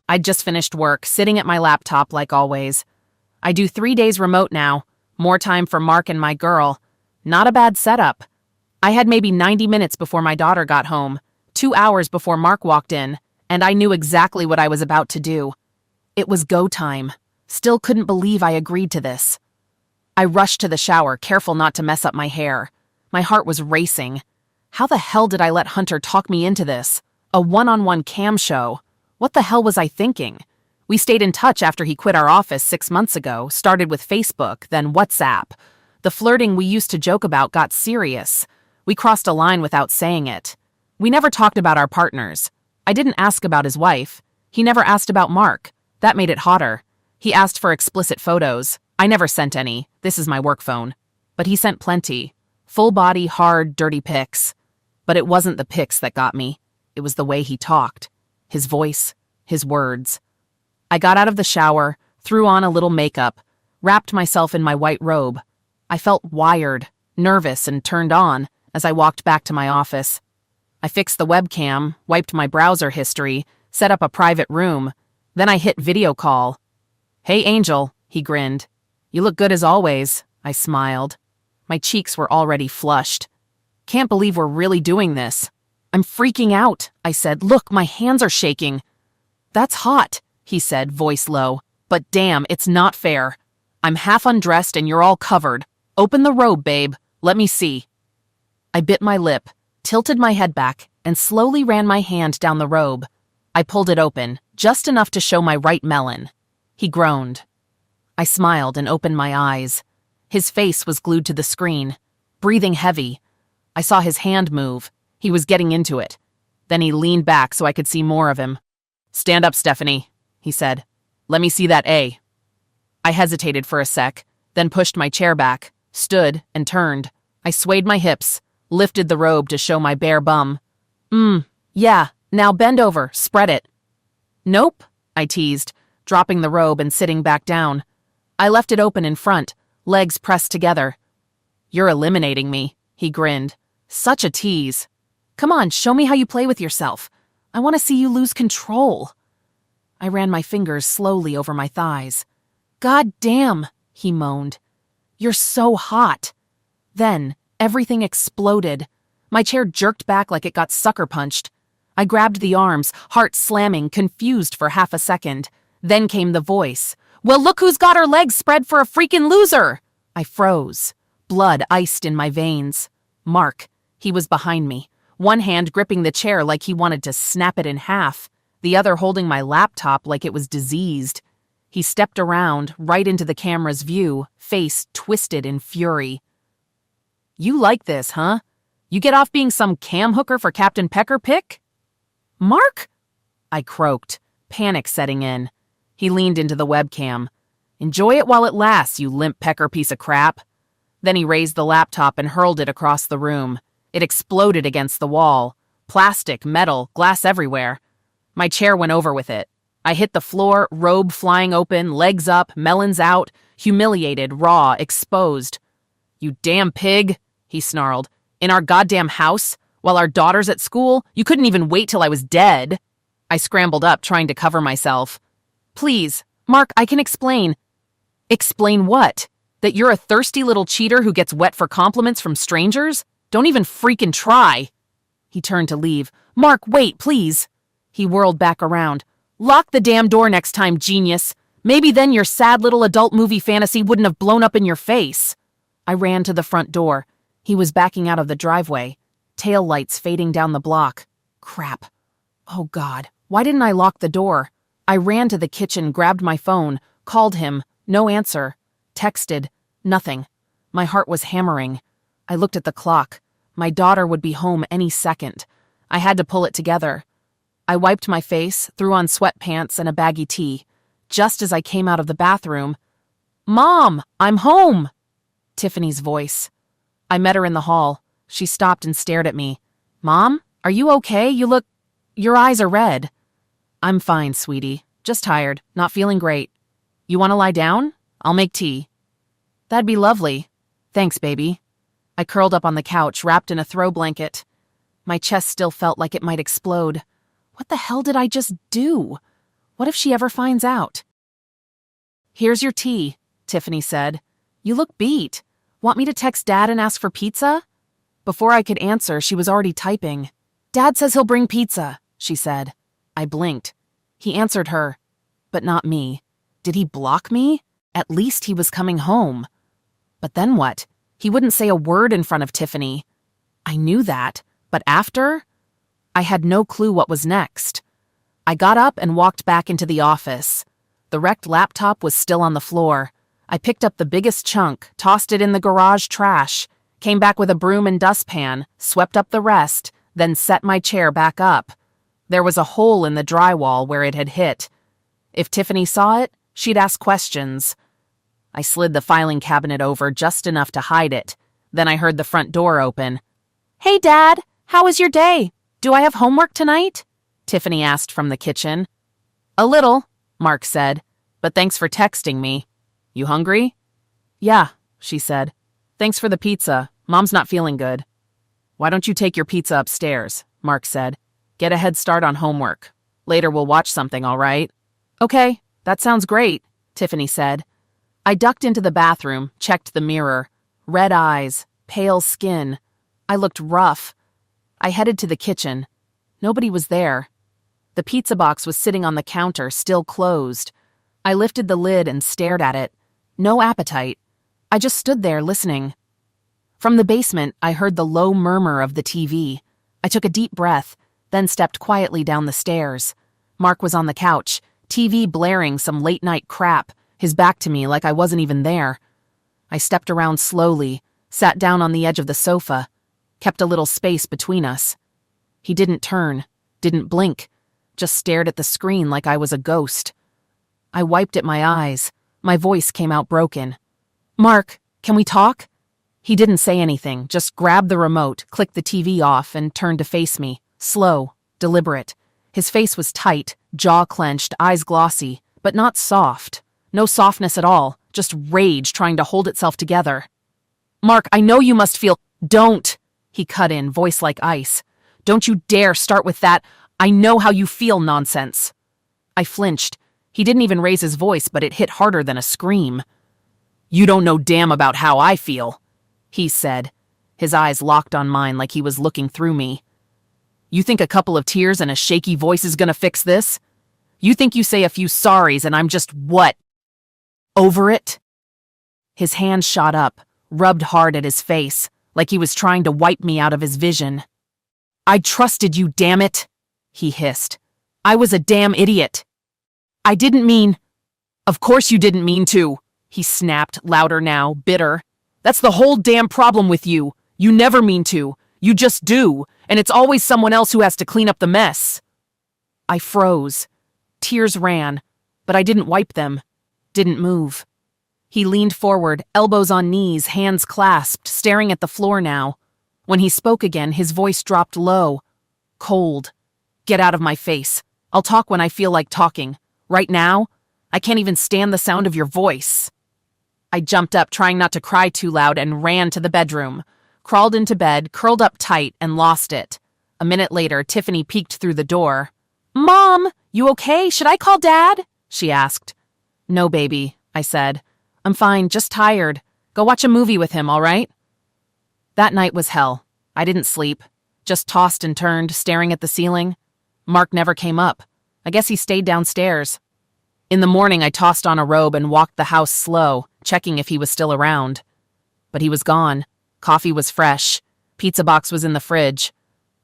I'd just finished work, sitting at my laptop like always. I do 3 days remote now, more time for Mark and my girl. Not a bad setup. I had maybe 90 minutes before my daughter got home, 2 hours before Mark walked in, and I knew exactly what I was about to do. It was go time. Still couldn't believe I agreed to this. I rushed to the shower, careful not to mess up my hair. My heart was racing. How the hell did I let Hunter talk me into this? A one-on-one cam show. What the hell was I thinking? We stayed in touch after he quit our office 6 months ago, started with Facebook, then WhatsApp. The flirting we used to joke about got serious. We crossed a line without saying it. We never talked about our partners. I didn't ask about his wife. He never asked about Mark. That made it hotter. He asked for explicit photos. I never sent any. This is my work phone. But he sent plenty. Full body, hard, dirty pics. But it wasn't the pics that got me. It was the way he talked. His voice. His words. I got out of the shower, threw on a little makeup, wrapped myself in my white robe. I felt wired, nervous, and turned on as I walked back to my office. I fixed the webcam, wiped my browser history, set up a private room. Then I hit video call. "Hey, Angel," he grinned. "You look good as always," I smiled. My cheeks were already flushed. "Can't believe we're really doing this." "I'm freaking out," I said. "Look, my hands are shaking." "That's hot," he said, voice low. "But damn, it's not fair. I'm half undressed and you're all covered. Open the robe, babe. Let me see." I bit my lip, tilted my head back, and slowly ran my hand down the robe. I pulled it open, just enough to show my right melon. He groaned. I smiled and opened my eyes. His face was glued to the screen, breathing heavy. I saw his hand move. He was getting into it. Then he leaned back so I could see more of him. "Stand up, Stephanie," he said. "Let me see that A." I hesitated for a sec, then pushed my chair back, stood, and turned. I swayed my hips, lifted the robe to show my bare bum. Yeah, now bend over, spread it." "Nope," I teased, dropping the robe and sitting back down. I left it open in front, legs pressed together. "You're eliminating me," he grinned. "Such a tease. Come on, show me how you play with yourself. I want to see you lose control." I ran my fingers slowly over my thighs. "God damn," he moaned. "You're so hot." Then, everything exploded. My chair jerked back like it got sucker punched. I grabbed the arms, heart slamming, confused for half a second. Then came the voice. "Well, look who's got her legs spread for a freaking loser!" I froze. Blood iced in my veins. Mark. He was behind me, one hand gripping the chair like he wanted to snap it in half, the other holding my laptop like it was diseased. He stepped around, right into the camera's view, face twisted in fury. "You like this, huh? You get off being some cam hooker for Captain Pecker pick?" "Mark?" I croaked, panic setting in. He leaned into the webcam. "Enjoy it while it lasts, you limp pecker piece of crap." Then he raised the laptop and hurled it across the room. It exploded against the wall. Plastic, metal, glass everywhere. My chair went over with it. I hit the floor, robe flying open, legs up, melons out, humiliated, raw, exposed. "You damn pig," he snarled. "In our goddamn house? While our daughter's at school? You couldn't even wait till I was dead." I scrambled up, trying to cover myself. "Please, Mark, I can explain." "Explain what? That you're a thirsty little cheater who gets wet for compliments from strangers? Don't even freaking try." He turned to leave. "Mark, wait, please." He whirled back around. "Lock the damn door next time, genius. Maybe then your sad little adult movie fantasy wouldn't have blown up in your face." I ran to the front door. He was backing out of the driveway. Tail lights fading down the block. Crap. Oh God, why didn't I lock the door? I ran to the kitchen, grabbed my phone, called him. No answer. Texted. Nothing. My heart was hammering. I looked at the clock. My daughter would be home any second. I had to pull it together. I wiped my face, threw on sweatpants and a baggy tee. Just as I came out of the bathroom, "Mom, I'm home!" Tiffany's voice. I met her in the hall. She stopped and stared at me. "Mom, are you okay? Your eyes are red." "I'm fine, sweetie. Just tired. Not feeling great. You want to lie down? I'll make tea." "That'd be lovely. Thanks, baby." I curled up on the couch, wrapped in a throw blanket. My chest still felt like it might explode. What the hell did I just do? What if she ever finds out? Here's your tea, Tiffany said. You look beat. Want me to text Dad and ask for pizza? Before I could answer, she was already typing. Dad says he'll bring pizza, she said. I blinked. He answered her, but not me. Did he block me? At least he was coming home. But then what? He wouldn't say a word in front of Tiffany. I knew that, but after? I had no clue what was next. I got up and walked back into the office. The wrecked laptop was still on the floor. I picked up the biggest chunk, tossed it in the garage trash, came back with a broom and dustpan, swept up the rest, then set my chair back up. There was a hole in the drywall where it had hit. If Tiffany saw it, she'd ask questions. I slid the filing cabinet over just enough to hide it. Then I heard the front door open. Hey, Dad, how was your day? Do I have homework tonight? Tiffany asked from the kitchen. A little, Mark said, but thanks for texting me. You hungry? Yeah, she said. Thanks for the pizza. Mom's not feeling good. Why don't you take your pizza upstairs? Mark said. Get a head start on homework. Later we'll watch something, all right? Okay, that sounds great, Tiffany said. I ducked into the bathroom, checked the mirror. Red eyes, pale skin. I looked rough. I headed to the kitchen. Nobody was there. The pizza box was sitting on the counter, still closed. I lifted the lid and stared at it. No appetite. I just stood there listening. From the basement, I heard the low murmur of the TV. I took a deep breath, then stepped quietly down the stairs. Mark was on the couch, TV blaring some late-night crap, his back to me like I wasn't even there. I stepped around slowly, sat down on the edge of the sofa, kept a little space between us. He didn't turn, didn't blink, just stared at the screen like I was a ghost. I wiped at my eyes. My voice came out broken. Mark, can we talk? He didn't say anything, just grabbed the remote, clicked the TV off, and turned to face me. Slow, deliberate. His face was tight, jaw clenched, eyes glossy, but not soft. No softness at all, just rage trying to hold itself together. Mark, I know you must feel— Don't! He cut in, voice like ice. Don't you dare start with that "I know how you feel" nonsense. I flinched. He didn't even raise his voice, but it hit harder than a scream. You don't know damn about how I feel, he said. His eyes locked on mine like he was looking through me. You think a couple of tears and a shaky voice is gonna fix this? You think you say a few sorries and I'm just what? Over it? His hand shot up, rubbed hard at his face, like he was trying to wipe me out of his vision. I trusted you, damn it, he hissed. I was a damn idiot. I didn't mean— Of course you didn't mean to, he snapped, louder now, bitter. That's the whole damn problem with you. You never mean to. You just do, and it's always someone else who has to clean up the mess. I froze. Tears ran, but I didn't wipe them. Didn't move. He leaned forward, elbows on knees, hands clasped, staring at the floor now. When he spoke again, his voice dropped low. Cold. Get out of my face. I'll talk when I feel like talking. Right now, I can't even stand the sound of your voice. I jumped up, trying not to cry too loud, and ran to the bedroom. Crawled into bed, curled up tight, and lost it. A minute later, Tiffany peeked through the door. Mom, you okay? Should I call Dad? She asked. No, baby, I said. I'm fine, just tired. Go watch a movie with him, all right? That night was hell. I didn't sleep. Just tossed and turned, staring at the ceiling. Mark never came up. I guess he stayed downstairs. In the morning, I tossed on a robe and walked the house slow, checking if he was still around. But he was gone. Coffee was fresh. Pizza box was in the fridge.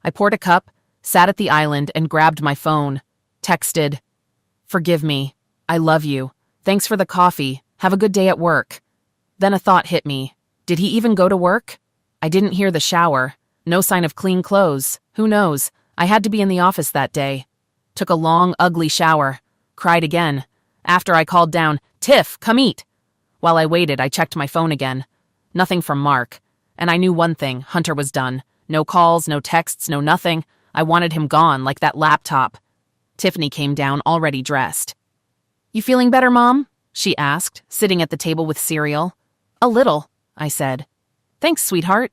I poured a cup, sat at the island, and grabbed my phone. Texted, Forgive me. I love you. Thanks for the coffee. Have a good day at work. Then a thought hit me. Did he even go to work? I didn't hear the shower. No sign of clean clothes. Who knows? I had to be in the office that day. Took a long, ugly shower. Cried again. After I called down, Tiff, come eat. While I waited, I checked my phone again. Nothing from Mark. And I knew one thing, Hunter was done. No calls, no texts, no nothing. I wanted him gone, like that laptop. Tiffany came down, already dressed. You feeling better, Mom? She asked, sitting at the table with cereal. A little, I said. Thanks, sweetheart.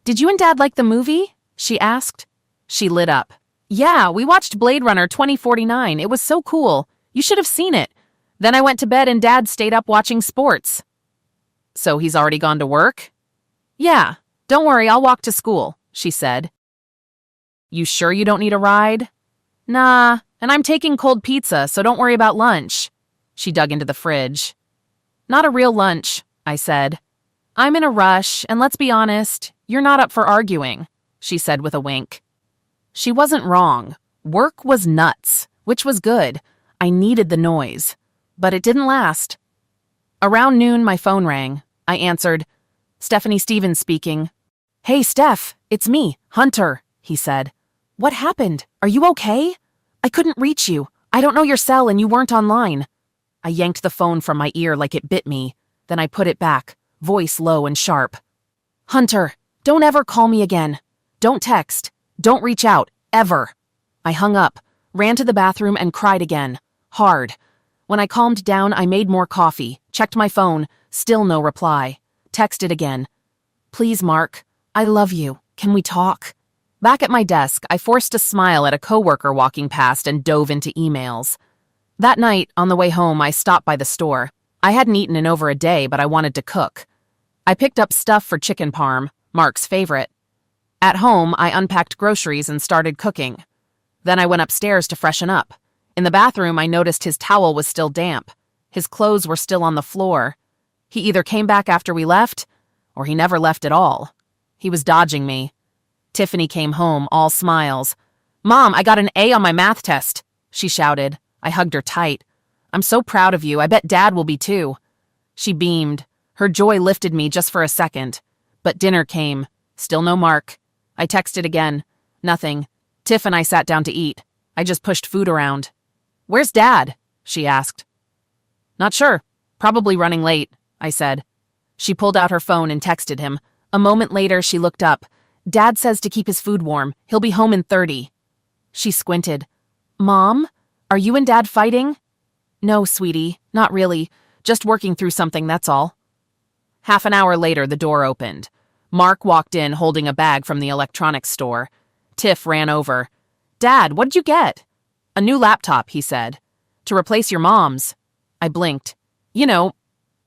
Did you and Dad like the movie? She asked. She lit up. Yeah, we watched Blade Runner 2049. It was so cool. You should have seen it. Then I went to bed and Dad stayed up watching sports. So he's already gone to work? Yeah, don't worry, I'll walk to school, she said. You sure you don't need a ride? Nah, and I'm taking cold pizza, so don't worry about lunch. She dug into the fridge. Not a real lunch, I said. I'm in a rush, and let's be honest, you're not up for arguing, she said with a wink. She wasn't wrong. Work was nuts, which was good. I needed the noise. But it didn't last. Around noon, my phone rang. I answered. Stephanie Stevens speaking. Hey, Steph, it's me, Hunter, he said. What happened? Are you okay? I couldn't reach you. I don't know your cell and you weren't online. I yanked the phone from my ear like it bit me. Then I put it back, voice low and sharp. Hunter, don't ever call me again. Don't text. Don't reach out, ever. I hung up, ran to the bathroom and cried again, hard. When I calmed down, I made more coffee, checked my phone, still no reply. Texted again. Please, Mark, I love you. Can we talk? Back at my desk, I forced a smile at a coworker walking past and dove into emails. That night, on the way home, I stopped by the store. I hadn't eaten in over a day, but I wanted to cook. I picked up stuff for chicken parm, Mark's favorite. At home, I unpacked groceries and started cooking. Then I went upstairs to freshen up. In the bathroom, I noticed his towel was still damp. His clothes were still on the floor. He either came back after we left, or he never left at all. He was dodging me. Tiffany came home, all smiles. Mom, I got an A on my math test, she shouted. I hugged her tight. I'm so proud of you. I bet Dad will be too. She beamed. Her joy lifted me just for a second. But dinner came. Still no Mark. I texted again. Nothing. Tiff and I sat down to eat. I just pushed food around. Where's Dad? She asked. Not sure. Probably running late, I said. She pulled out her phone and texted him. A moment later, she looked up. Dad says to keep his food warm. He'll be home in 30. She squinted. Mom, are you and Dad fighting? No, sweetie, not really. Just working through something, that's all. Half an hour later, the door opened. Mark walked in holding a bag from the electronics store. Tiff ran over. Dad, what'd you get? A new laptop, he said. To replace your mom's. I blinked. You know,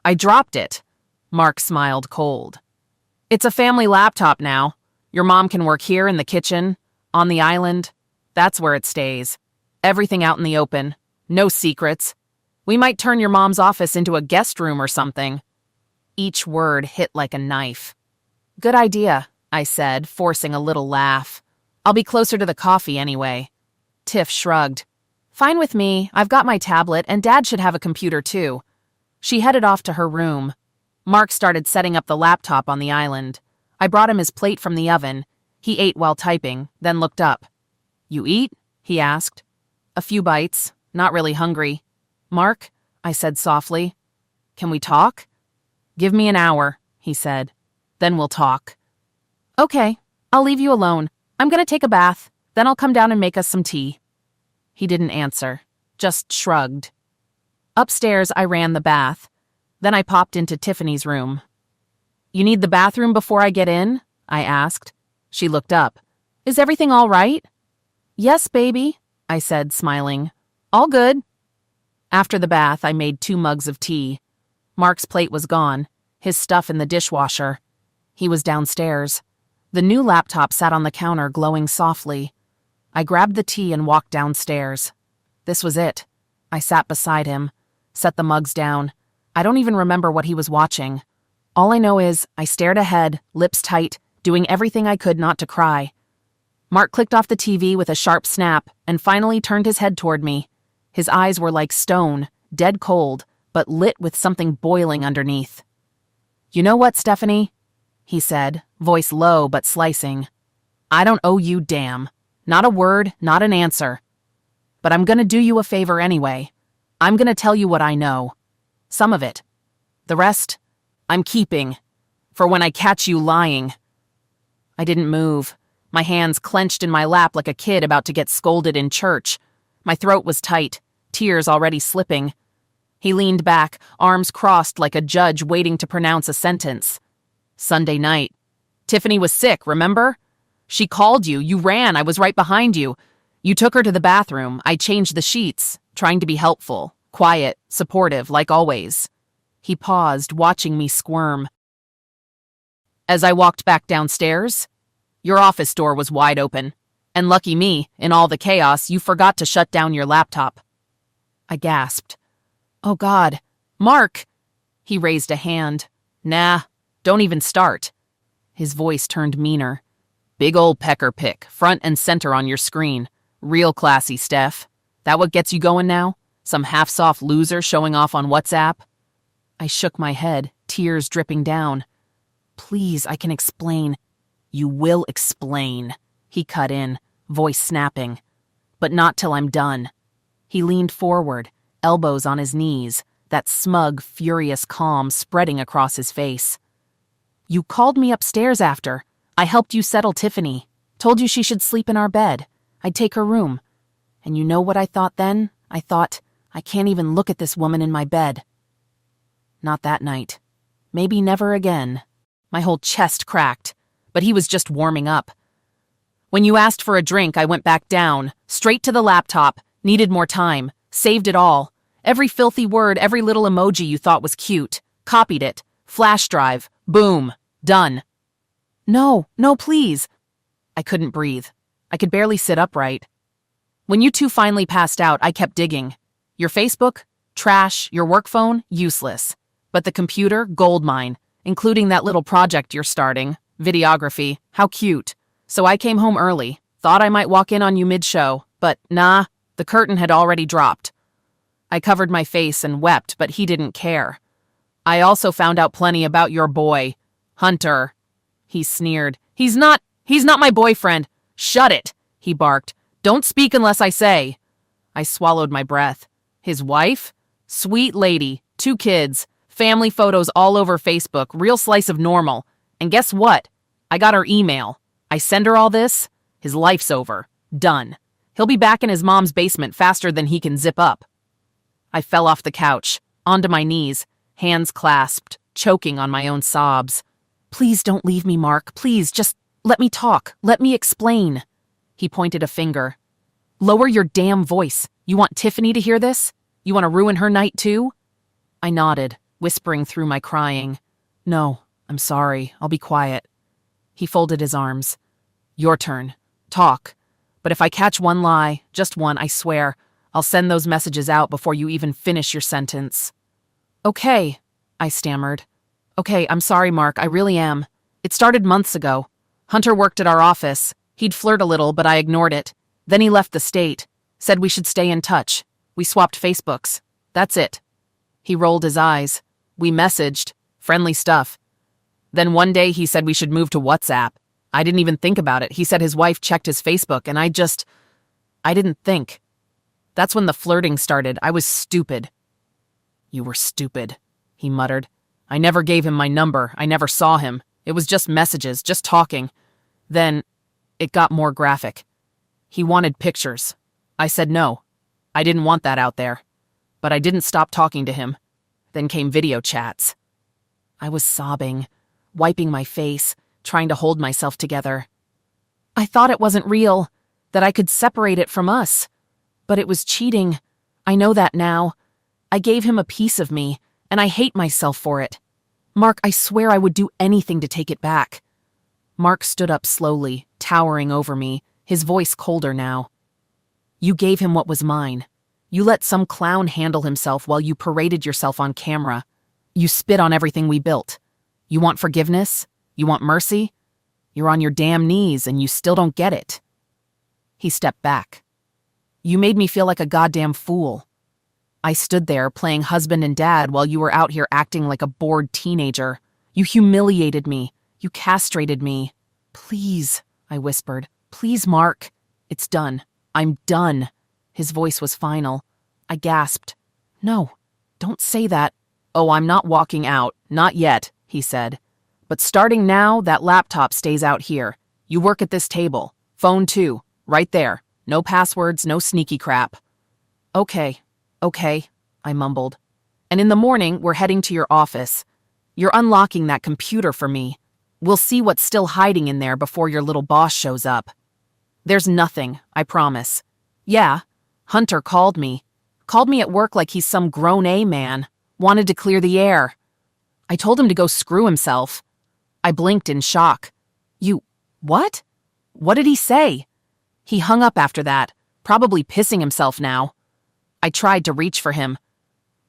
I dropped it. Mark smiled cold. It's a family laptop now. Your mom can work here in the kitchen, on the island. That's where it stays. Everything out in the open. No secrets. We might turn your mom's office into a guest room or something. Each word hit like a knife. Good idea, I said, forcing a little laugh. I'll be closer to the coffee anyway. Tiff shrugged. Fine with me. I've got my tablet, and Dad should have a computer too. She headed off to her room. Mark started setting up the laptop on the island. I brought him his plate from the oven. He ate while typing, then looked up. You eat? He asked. A few bites. Not really hungry. Mark, I said softly. Can we talk? Give me an hour, he said. Then we'll talk. Okay, I'll leave you alone. I'm gonna take a bath. Then I'll come down and make us some tea. He didn't answer, just shrugged. Upstairs, I ran the bath. Then I popped into Tiffany's room. You need the bathroom before I get in? I asked. She looked up. Is everything all right? Yes, baby, I said, smiling. All good. After the bath, I made 2 mugs of tea. Mark's plate was gone, his stuff in the dishwasher. He was downstairs. The new laptop sat on the counter, glowing softly. I grabbed the tea and walked downstairs. This was it. I sat beside him, set the mugs down. I don't even remember what he was watching. All I know is I stared ahead, lips tight, doing everything I could not to cry. Mark clicked off the TV with a sharp snap and finally turned his head toward me. His eyes were like stone, dead cold, but lit with something boiling underneath. You know what, Stephanie? He said, voice low but slicing. I don't owe you damn. Not a word, not an answer. But I'm gonna do you a favor anyway. I'm gonna tell you what I know. Some of it. The rest, I'm keeping. For when I catch you lying. I didn't move. My hands clenched in my lap like a kid about to get scolded in church. My throat was tight, tears already slipping. He leaned back, arms crossed like a judge waiting to pronounce a sentence. Sunday night. Tiffany was sick, remember? She called you. You ran. I was right behind you. You took her to the bathroom. I changed the sheets. trying to be helpful, quiet, supportive, like always. He paused, watching me squirm. As I walked back downstairs, your office door was wide open. And lucky me, in all the chaos, you forgot to shut down your laptop. I gasped. Oh God, Mark! He raised a hand. Nah, don't even start. His voice turned meaner. Big ol' pecker pick, front and center on your screen. Real classy, Steph. That what gets you going now? Some half-soft loser showing off on WhatsApp? I shook my head, tears dripping down. Please, I can explain. You will explain, he cut in, voice snapping. But not till I'm done. He leaned forward, elbows on his knees, that smug, furious calm spreading across his face. You called me upstairs after. I helped you settle Tiffany. Told you she should sleep in our bed. I'd take her room. And you know what I thought then? I thought, I can't even look at this woman in my bed. Not that night. Maybe never again. My whole chest cracked, but he was just warming up. When you asked for a drink, I went back down, straight to the laptop, needed more time, saved it all. Every filthy word, every little emoji you thought was cute. Copied it. Flash drive. Boom. Done. No, please. I couldn't breathe. I could barely sit upright. When you two finally passed out, I kept digging. Your Facebook? Trash. Your work phone? Useless. But the computer? Goldmine. Including that little project you're starting. Videography. How cute. So I came home early. Thought I might walk in on you mid-show. But nah, the curtain had already dropped. I covered my face and wept, but he didn't care. I also found out plenty about your boy. Hunter. He sneered. He's not my boyfriend. Shut it, he barked. Don't speak unless I say. I swallowed my breath. His wife? Sweet lady. 2 kids. Family photos all over Facebook. Real slice of normal. And guess what? I got her email. I send her all this. His life's over. Done. He'll be back in his mom's basement faster than he can zip up. I fell off the couch, onto my knees, hands clasped, choking on my own sobs. Please don't leave me, Mark. Please, just let me talk. Let me explain. He pointed a finger. Lower your damn voice. You want Tiffany to hear this? You want to ruin her night too? I nodded, whispering through my crying. No, I'm sorry. I'll be quiet. He folded his arms. Your turn. Talk. But if I catch one lie, just one, I swear, I'll send those messages out before you even finish your sentence. Okay, I stammered. Okay, I'm sorry, Mark, I really am. It started months ago. Hunter worked at our office. He'd flirt a little, but I ignored it. Then he left the state. Said we should stay in touch. We swapped Facebooks. That's it. He rolled his eyes. We messaged. Friendly stuff. Then one day he said we should move to WhatsApp. I didn't even think about it. He said his wife checked his Facebook, and I didn't think. That's when the flirting started. I was stupid. You were stupid, he muttered. I never gave him my number. I never saw him. It was just messages, just talking. Then it got more graphic. He wanted pictures. I said no. I didn't want that out there. But I didn't stop talking to him. Then came video chats. I was sobbing, wiping my face, trying to hold myself together. I thought it wasn't real, that I could separate it from us. But it was cheating. I know that now. I gave him a piece of me, and I hate myself for it. Mark, I swear I would do anything to take it back. Mark stood up slowly, towering over me, his voice colder now. You gave him what was mine. You let some clown handle himself while you paraded yourself on camera. You spit on everything we built. You want forgiveness? You want mercy? You're on your damn knees and you still don't get it. He stepped back. You made me feel like a goddamn fool. I stood there playing husband and dad while you were out here acting like a bored teenager. You humiliated me. You castrated me. Please, I whispered. Please, Mark. It's done. I'm done. His voice was final. I gasped. No, don't say that. Oh, I'm not walking out. Not yet, he said. But starting now, that laptop stays out here. You work at this table. Phone too. Right there. No passwords, no sneaky crap. Okay, I mumbled. And in the morning, we're heading to your office. You're unlocking that computer for me. We'll see what's still hiding in there before your little boss shows up. There's nothing, I promise. Yeah, Hunter called me. Called me at work like he's some grown A man. Wanted to clear the air. I told him to go screw himself. I blinked in shock. You, what? What did he say? He hung up after that, probably pissing himself now. I tried to reach for him.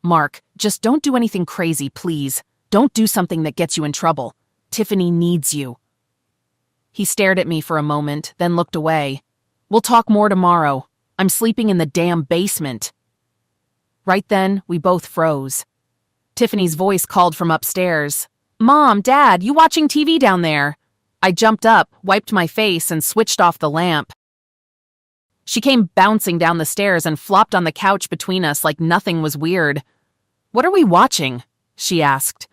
Mark, just don't do anything crazy, please. Don't do something that gets you in trouble. Tiffany needs you. He stared at me for a moment, then looked away. We'll talk more tomorrow. I'm sleeping in the damn basement. Right then, we both froze. Tiffany's voice called from upstairs. Mom, Dad, you watching TV down there? I jumped up, wiped my face, and switched off the lamp. She came bouncing down the stairs and flopped on the couch between us like nothing was weird. What are we watching? She asked.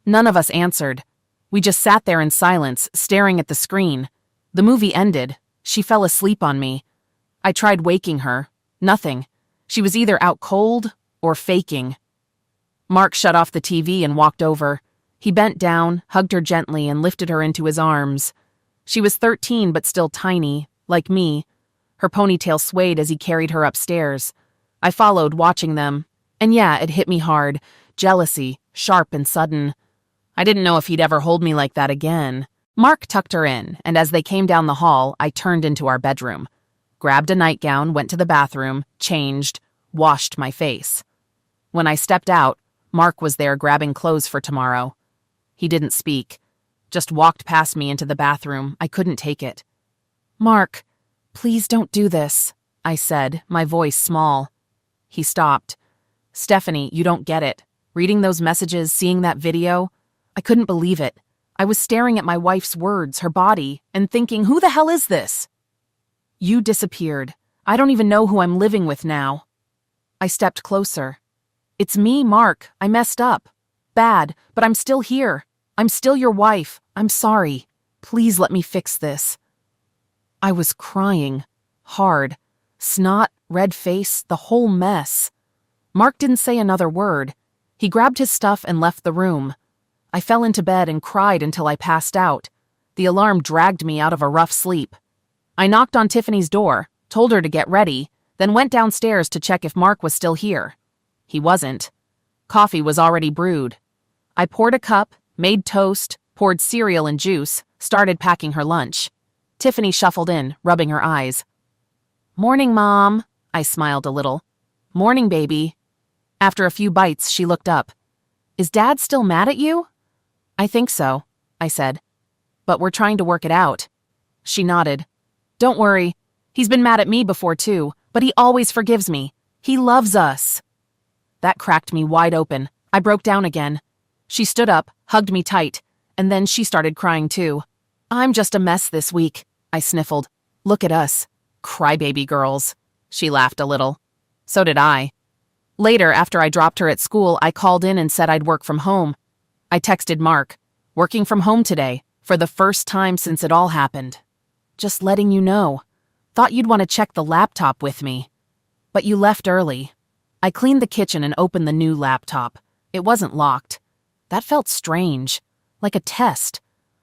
None of us answered. We just sat there in silence, staring at the screen. The movie ended. She fell asleep on me. I tried waking her. Nothing. She was either out cold or faking. Mark shut off the TV and walked over. He bent down, hugged her gently, and lifted her into his arms. She was 13 but still tiny, like me. Her ponytail swayed as he carried her upstairs. I followed, watching them. And yeah, it hit me hard. Jealousy, sharp and sudden. I didn't know if he'd ever hold me like that again. Mark tucked her in, and as they came down the hall, I turned into our bedroom. Grabbed a nightgown, went to the bathroom, changed, washed my face. When I stepped out, Mark was there grabbing clothes for tomorrow. He didn't speak, just walked past me into the bathroom. I couldn't take it. Mark, please don't do this, I said, my voice small. He stopped. Stephanie, you don't get it. Reading those messages, seeing that video, I couldn't believe it. I was staring at my wife's words, her body, and thinking, who the hell is this? You disappeared. I don't even know who I'm living with now. I stepped closer. It's me, Mark. I messed up. Bad, but I'm still here. I'm still your wife. I'm sorry. Please let me fix this. I was crying. Hard. Snot, red face, the whole mess. Mark didn't say another word. He grabbed his stuff and left the room. I fell into bed and cried until I passed out. The alarm dragged me out of a rough sleep. I knocked on Tiffany's door, told her to get ready, then went downstairs to check if Mark was still here. He wasn't. Coffee was already brewed. I poured a cup, made toast, poured cereal and juice, started packing her lunch. Tiffany shuffled in, rubbing her eyes. Morning, Mom. I smiled a little. Morning, baby. After a few bites, she looked up. Is Dad still mad at you? I think so, I said. But we're trying to work it out. She nodded. Don't worry. He's been mad at me before too, but he always forgives me. He loves us. That cracked me wide open. I broke down again. She stood up, hugged me tight, and then she started crying too. I'm just a mess this week, I sniffled. Look at us. Crybaby girls. She laughed a little. So did I. Later, after I dropped her at school, I called in and said I'd work from home. I texted Mark, working from home today, for the first time since it all happened. Just letting you know. Thought you'd want to check the laptop with me. But you left early. I cleaned the kitchen and opened the new laptop. It wasn't locked. That felt strange, like a test.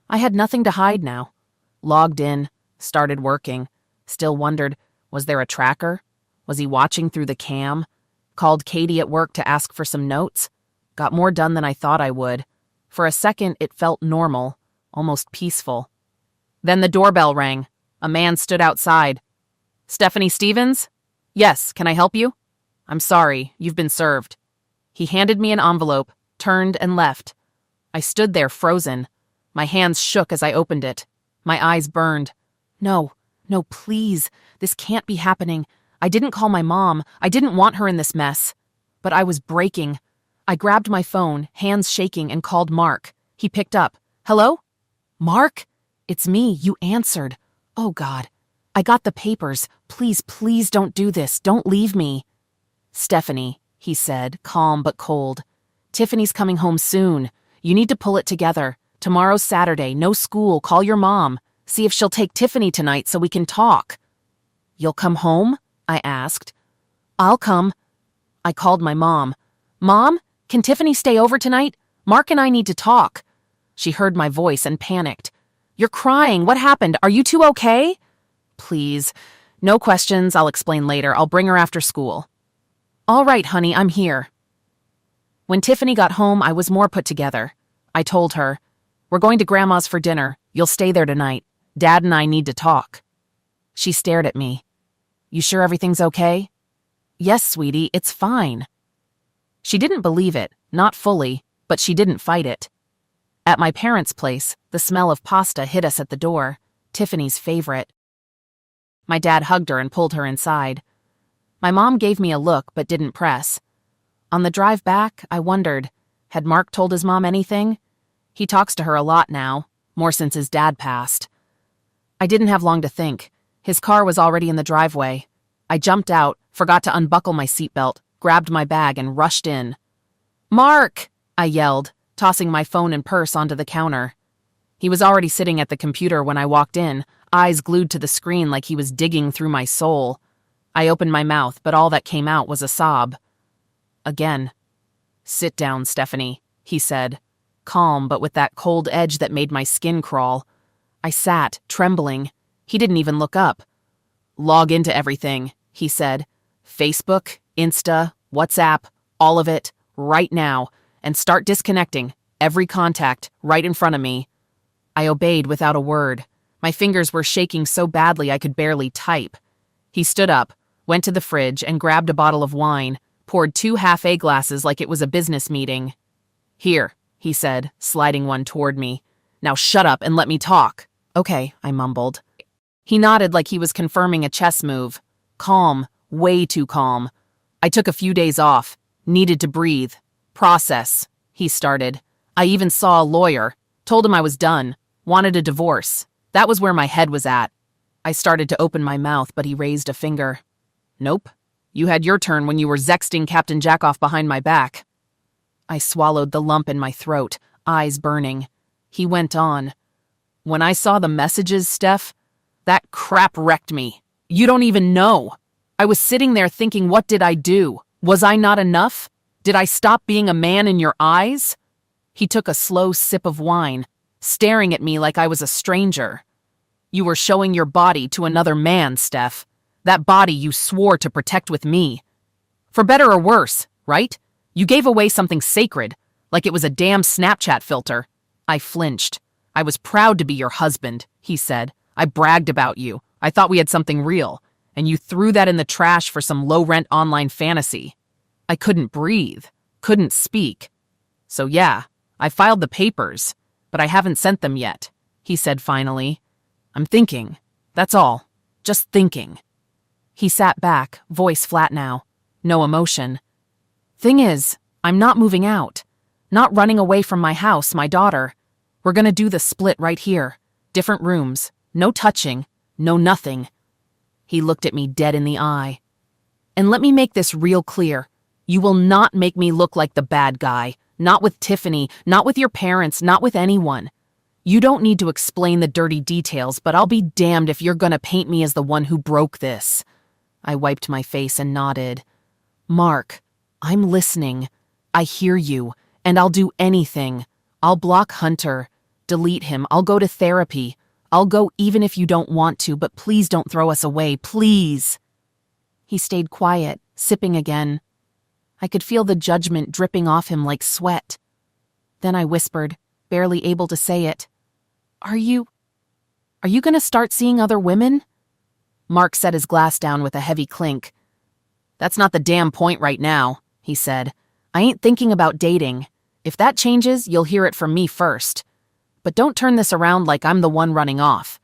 I had nothing to hide now. Logged in, started working. Still wondered, was there a tracker? Was he watching through the cam? Called Katie at work to ask for some notes. Got more done than I thought I would. For a second, it felt normal, almost peaceful. Then the doorbell rang. A man stood outside. Stephanie Stevens? Yes, can I help you? I'm sorry, you've been served. He handed me an envelope, turned and left. I stood there frozen. My hands shook as I opened it. My eyes burned. No, please. This can't be happening. I didn't call my mom. I didn't want her in this mess. But I was breaking. I grabbed my phone, hands shaking, and called Mark. He picked up. Hello? Mark? It's me. You answered. Oh, God. I got the papers. Please don't do this. Don't leave me. Stephanie, he said, calm but cold. Tiffany's coming home soon. You need to pull it together. Tomorrow's Saturday. No school. Call your mom. See if she'll take Tiffany tonight so we can talk. You'll come home? I asked. I'll come. I called my mom. Mom, can Tiffany stay over tonight? Mark and I need to talk. She heard my voice and panicked. You're crying. What happened? Are you two okay? Please. No questions. I'll explain later. I'll bring her after school. All right, honey, I'm here. When Tiffany got home, I was more put together. I told her, "We're going to Grandma's for dinner. You'll stay there tonight. Dad and I need to talk." She stared at me. "You sure everything's okay?" "Yes, sweetie, it's fine." She didn't believe it, not fully, but she didn't fight it. At my parents' place, the smell of pasta hit us at the door, Tiffany's favorite. My dad hugged her and pulled her inside. My mom gave me a look but didn't press. On the drive back, I wondered, had Mark told his mom anything? He talks to her a lot now, more since his dad passed. I didn't have long to think. His car was already in the driveway. I jumped out, forgot to unbuckle my seatbelt, grabbed my bag, and rushed in. "Mark!" I yelled, tossing my phone and purse onto the counter. He was already sitting at the computer when I walked in, eyes glued to the screen like he was digging through my soul. I opened my mouth, but all that came out was a sob. Again. "Sit down, Stephanie," he said, calm but with that cold edge that made my skin crawl. I sat, trembling. He didn't even look up. "Log into everything," he said. "Facebook, Insta, WhatsApp, all of it, right now, and start disconnecting, every contact, right in front of me." I obeyed without a word. My fingers were shaking so badly I could barely type. He stood up, went to the fridge, and grabbed a bottle of wine, poured 2 half-A glasses like it was a business meeting. "Here," he said, sliding one toward me. "Now shut up and let me talk." "Okay," I mumbled. He nodded like he was confirming a chess move. Calm, way too calm. "I took a few days off. Needed to breathe. Process," he started. "I even saw a lawyer. Told him I was done. Wanted a divorce. That was where my head was at." I started to open my mouth, but he raised a finger. "Nope. You had your turn when you were sexting Captain Jackoff behind my back." I swallowed the lump in my throat, eyes burning. He went on. "When I saw the messages, Steph, that crap wrecked me. You don't even know. I was sitting there thinking, what did I do? Was I not enough? Did I stop being a man in your eyes?" He took a slow sip of wine, staring at me like I was a stranger. "You were showing your body to another man, Steph. That body you swore to protect with me. For better or worse, right? You gave away something sacred, like it was a damn Snapchat filter." I flinched. "I was proud to be your husband," he said. "I bragged about you. I thought we had something real. And you threw that in the trash for some low-rent online fantasy." I couldn't breathe, couldn't speak. "So yeah, I filed the papers, but I haven't sent them yet," he said finally. "I'm thinking. That's all. Just thinking." He sat back, voice flat now. No emotion. "Thing is, I'm not moving out. Not running away from my house, my daughter. We're gonna do the split right here. Different rooms. No touching. No nothing." He looked at me dead in the eye. "And let me make this real clear. You will not make me look like the bad guy. Not with Tiffany, not with your parents, not with anyone. You don't need to explain the dirty details, but I'll be damned if you're gonna paint me as the one who broke this." I wiped my face and nodded. "Mark, I'm listening. I hear you, and I'll do anything. I'll block Hunter, delete him, I'll go to therapy. I'll go even if you don't want to, but please don't throw us away, please." He stayed quiet, sipping again. I could feel the judgment dripping off him like sweat. Then I whispered, barely able to say it. Are you gonna start seeing other women?" Mark set his glass down with a heavy clink. "That's not the damn point right now," he said. "I ain't thinking about dating. If that changes, you'll hear it from me first. But don't turn this around like I'm the one running off."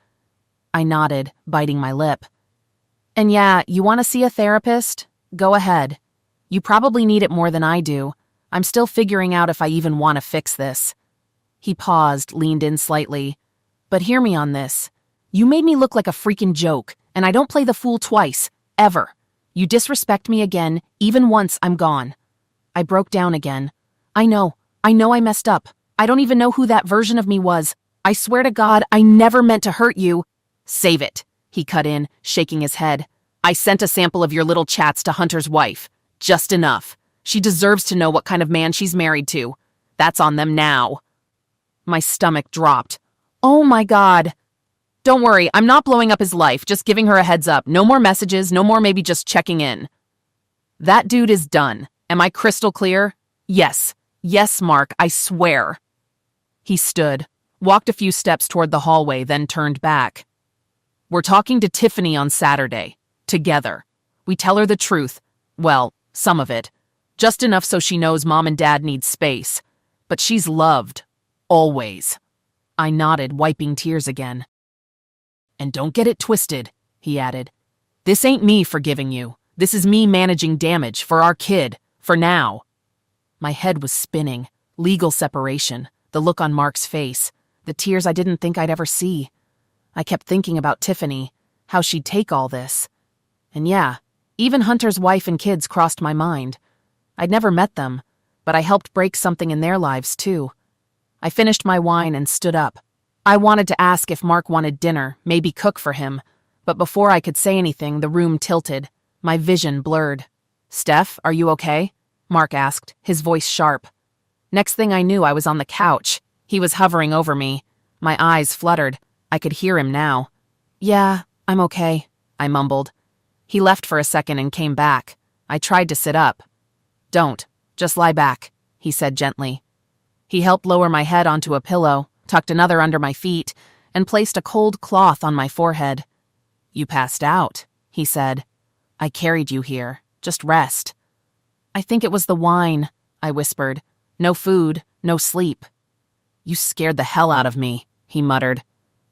I nodded, biting my lip. "And yeah, you want to see a therapist? Go ahead. You probably need it more than I do. I'm still figuring out if I even want to fix this." He paused, leaned in slightly. "But hear me on this. You made me look like a freaking joke, and I don't play the fool twice, ever. You disrespect me again, even once, I'm gone." I broke down again. I know I messed up. I don't even know who that version of me was. I swear to God, I never meant to hurt you." "Save it," he cut in, shaking his head. "I sent a sample of your little chats to Hunter's wife. Just enough. She deserves to know what kind of man she's married to. That's on them now." My stomach dropped. "Oh my God." "Don't worry, I'm not blowing up his life, just giving her a heads up. No more messages, no more maybe just checking in." That dude is done. Am I crystal clear? Yes. Yes, Mark, I swear. He stood, walked a few steps toward the hallway, then turned back. We're talking to Tiffany on Saturday. Together. We tell her the truth. Well, some of it. Just enough so she knows Mom and Dad need space. But she's loved. Always. I nodded, wiping tears again. And don't get it twisted, he added. This ain't me forgiving you. This is me managing damage for our kid, for now. My head was spinning. Legal separation, the look on Mark's face, the tears I didn't think I'd ever see. I kept thinking about Tiffany, how she'd take all this. And yeah, even Hunter's wife and kids crossed my mind. I'd never met them, but I helped break something in their lives too. I finished my wine and stood up. I wanted to ask if Mark wanted dinner, maybe cook for him, but before I could say anything, the room tilted. My vision blurred. Steph, are you okay? Mark asked, his voice sharp. Next thing I knew, I was on the couch. He was hovering over me. My eyes fluttered. I could hear him now. Yeah, I'm okay, I mumbled. He left for a second and came back. I tried to sit up. Don't. Just lie back, he said gently. He helped lower my head onto a pillow, tucked another under my feet, and placed a cold cloth on my forehead. You passed out, he said. I carried you here. Just rest. I think it was the wine, I whispered. No food, no sleep. You scared the hell out of me, he muttered.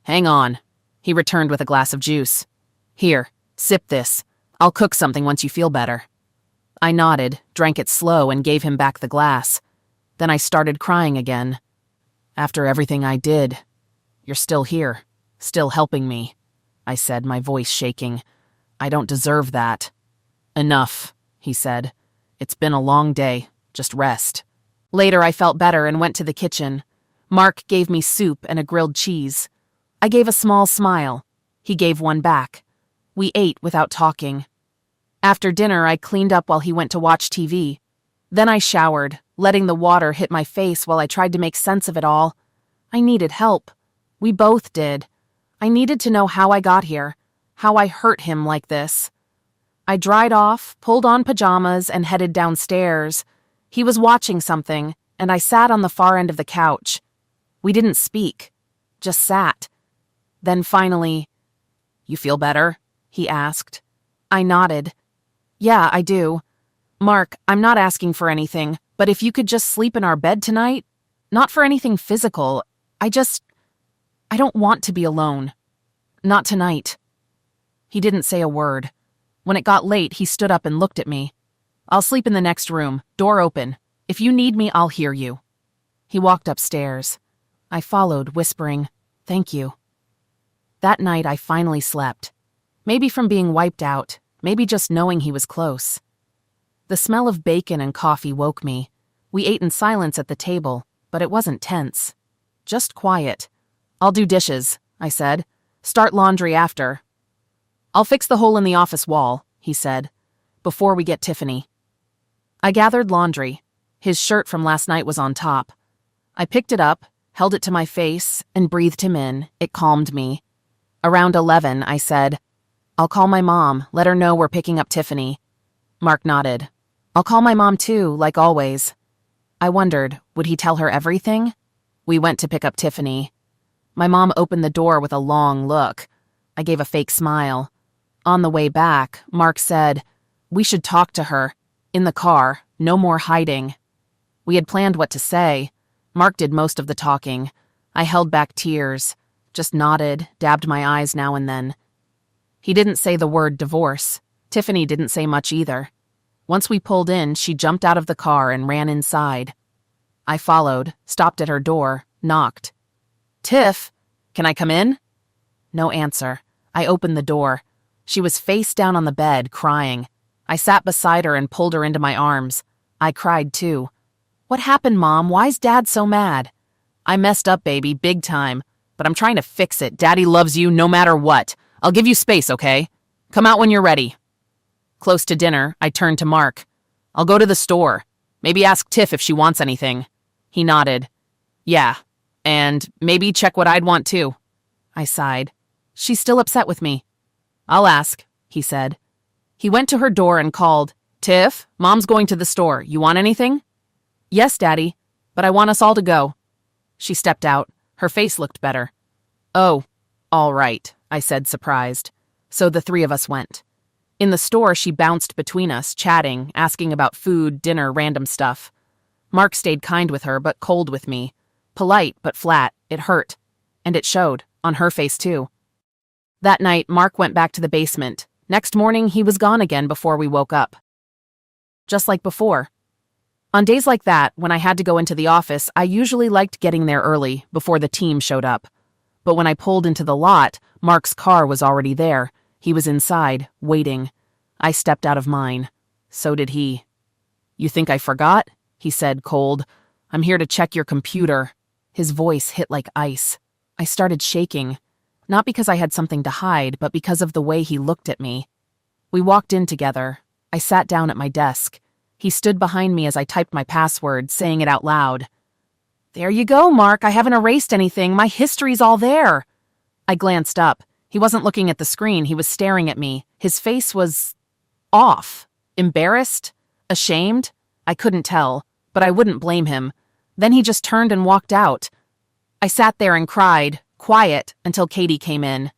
Hang on. He returned with a glass of juice. Here, sip this. I'll cook something once you feel better. I nodded, drank it slow, and gave him back the glass. Then I started crying again. After everything I did, you're still here, still helping me, I said, my voice shaking. I don't deserve that. Enough, he said. It's been a long day. Just rest. Later, I felt better and went to the kitchen. Mark gave me soup and a grilled cheese. I gave a small smile. He gave one back. We ate without talking. After dinner, I cleaned up while he went to watch TV. Then I showered, letting the water hit my face while I tried to make sense of it all. I needed help. We both did. I needed to know how I got here, how I hurt him like this. I dried off, pulled on pajamas, and headed downstairs. He was watching something, and I sat on the far end of the couch. We didn't speak, just sat. Then finally, "You feel better?" he asked. I nodded. Yeah, I do. Mark, I'm not asking for anything, but if you could just sleep in our bed tonight, not for anything physical, I don't want to be alone. Not tonight. He didn't say a word. When it got late, he stood up and looked at me. I'll sleep in the next room, door open. If you need me, I'll hear you. He walked upstairs. I followed, whispering, "Thank you." That night, I finally slept. Maybe from being wiped out, maybe just knowing he was close. The smell of bacon and coffee woke me. We ate in silence at the table, but it wasn't tense. Just quiet. "I'll do dishes," I said. "Start laundry after." "I'll fix the hole in the office wall," he said, "before we get Tiffany." I gathered laundry. His shirt from last night was on top. I picked it up, held it to my face, and breathed him in. It calmed me. Around 11, I said, "I'll call my mom, let her know we're picking up Tiffany." Mark nodded. "I'll call my mom too, like always." I wondered, would he tell her everything? We went to pick up Tiffany. My mom opened the door with a long look. I gave a fake smile. On the way back, Mark said, "We should talk to her. In the car, no more hiding." We had planned what to say. Mark did most of the talking. I held back tears, just nodded, dabbed my eyes now and then. He didn't say the word divorce. Tiffany didn't say much either. Once we pulled in, she jumped out of the car and ran inside. I followed, stopped at her door, knocked. "Tiff, can I come in?" No answer. I opened the door. She was face down on the bed, crying. I sat beside her and pulled her into my arms. I cried too. "What happened, Mom? Why's Dad so mad?" "I messed up, baby, big time. But I'm trying to fix it. Daddy loves you no matter what. I'll give you space, okay? Come out when you're ready." Close to dinner, I turned to Mark. "I'll go to the store. Maybe ask Tiff if she wants anything." He nodded. "Yeah, and maybe check what I'd want too." I sighed. "She's still upset with me." "I'll ask," he said. He went to her door and called, Tiff, Mom's going to the store. You want anything? Yes, Daddy, but I want us all to go. She stepped out. Her face looked better. Oh, all right, I said, surprised. So the three of us went. In the store, she bounced between us, chatting, asking about food, dinner, random stuff. Mark stayed kind with her, but cold with me. Polite, but flat. It hurt. And it showed, on her face too. That night, Mark went back to the basement. Next morning, he was gone again before we woke up. Just like before. On days like that, when I had to go into the office, I usually liked getting there early, before the team showed up. But when I pulled into the lot, Mark's car was already there. He was inside, waiting. I stepped out of mine. So did he. You think I forgot? He said, cold. I'm here to check your computer. His voice hit like ice. I started shaking. Not because I had something to hide, but because of the way he looked at me. We walked in together. I sat down at my desk. He stood behind me as I typed my password, saying it out loud. There you go, Mark. I haven't erased anything. My history's all there. I glanced up. He wasn't looking at the screen. He was staring at me. His face was off. Embarrassed? Ashamed? I couldn't tell, but I wouldn't blame him. Then he just turned and walked out. I sat there and cried, quiet, until Katie came in.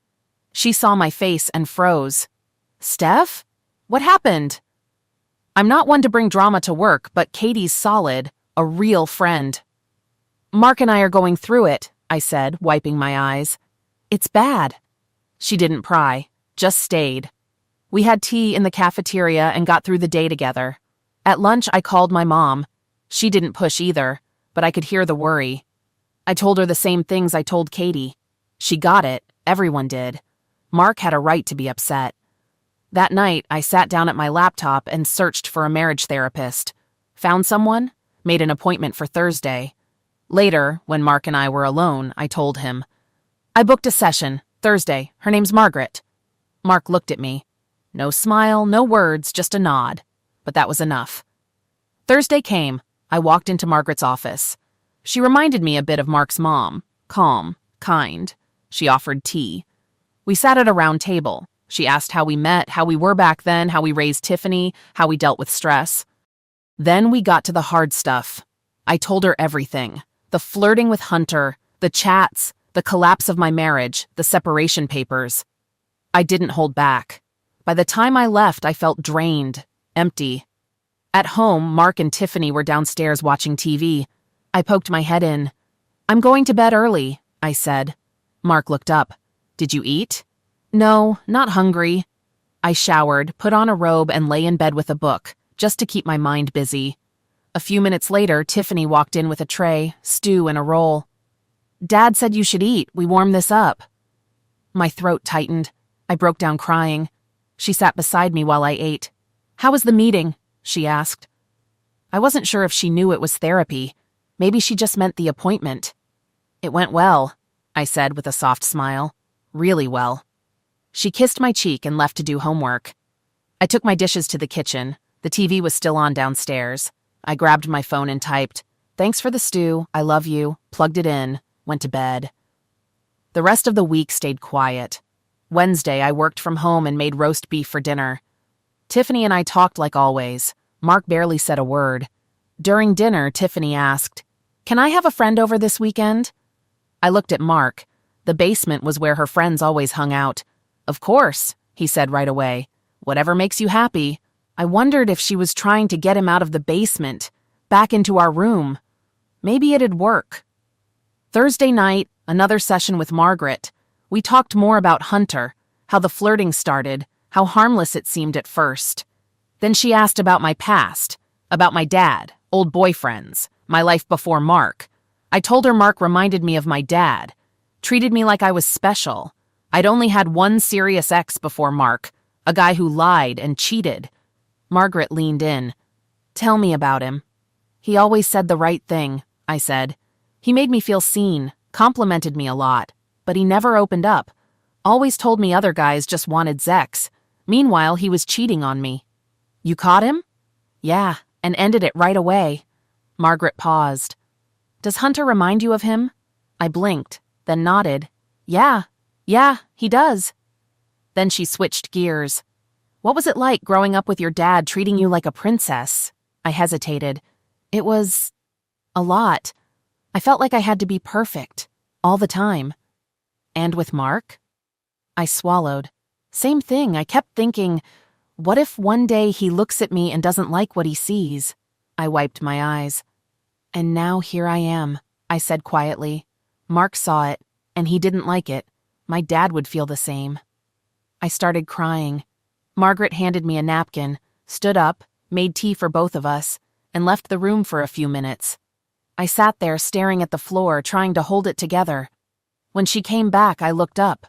She saw my face and froze. Steph? What happened? I'm not one to bring drama to work, but Katie's solid, a real friend. Mark and I are going through it, I said, wiping my eyes. It's bad. She didn't pry, just stayed. We had tea in the cafeteria and got through the day together. At lunch, I called my mom. She didn't push either, but I could hear the worry. I told her the same things I told Katie. She got it. Everyone did. Mark had a right to be upset. That night, I sat down at my laptop and searched for a marriage therapist. Found someone? Made an appointment for Thursday. Later, when Mark and I were alone, I told him. I booked a session. Thursday. Her name's Margaret. Mark looked at me. No smile, no words, just a nod. But that was enough. Thursday came. I walked into Margaret's office. She reminded me a bit of Mark's mom. Calm, kind. She offered tea. We sat at a round table. She asked how we met, how we were back then, how we raised Tiffany, how we dealt with stress. Then we got to the hard stuff. I told her everything. The flirting with Hunter, the chats, the collapse of my marriage, the separation papers. I didn't hold back. By the time I left, I felt drained, empty. At home, Mark and Tiffany were downstairs watching TV. I poked my head in. I'm going to bed early, I said. Mark looked up. Did you eat? No, not hungry. I showered, put on a robe, and lay in bed with a book, just to keep my mind busy. A few minutes later, Tiffany walked in with a tray, stew, and a roll. Dad said you should eat. We warmed this up. My throat tightened. I broke down crying. She sat beside me while I ate. How was the meeting? She asked. I wasn't sure if she knew it was therapy. Maybe she just meant the appointment. It went well, I said with a soft smile. Really well. She kissed my cheek and left to do homework. I took my dishes to the kitchen. The TV was still on downstairs. I grabbed my phone and typed, "Thanks for the stew, I love you," plugged it in, went to bed. The rest of the week stayed quiet. Wednesday, I worked from home and made roast beef for dinner. Tiffany and I talked like always. Mark barely said a word. During dinner, Tiffany asked, "Can I have a friend over this weekend?" I looked at Mark. The basement was where her friends always hung out. "Of course," he said right away. "Whatever makes you happy." I wondered if she was trying to get him out of the basement, back into our room. Maybe it'd work. Thursday night, another session with Margaret. We talked more about Hunter, how the flirting started, how harmless it seemed at first. Then she asked about my past, about my dad, old boyfriends, my life before Mark. I told her Mark reminded me of my dad, treated me like I was special. I'd only had one serious ex before Mark, a guy who lied and cheated. Margaret leaned in. "Tell me about him." "He always said the right thing," I said. "He made me feel seen, complimented me a lot, but he never opened up. Always told me other guys just wanted sex. Meanwhile, he was cheating on me." "You caught him?" "Yeah, and ended it right away." Margaret paused. "Does Hunter remind you of him?" I blinked, then nodded. Yeah, he does." Then she switched gears. What was it like growing up with your dad treating you like a princess? I hesitated. It was a lot. I felt like I had to be perfect, all the time. And with Mark? I swallowed. Same thing. I kept thinking, what if one day he looks at me and doesn't like what he sees? I wiped my eyes. And now here I am, I said quietly. Mark saw it, and he didn't like it. My dad would feel the same. I started crying. Margaret handed me a napkin, stood up, made tea for both of us, and left the room for a few minutes. I sat there staring at the floor, trying to hold it together. When she came back, I looked up.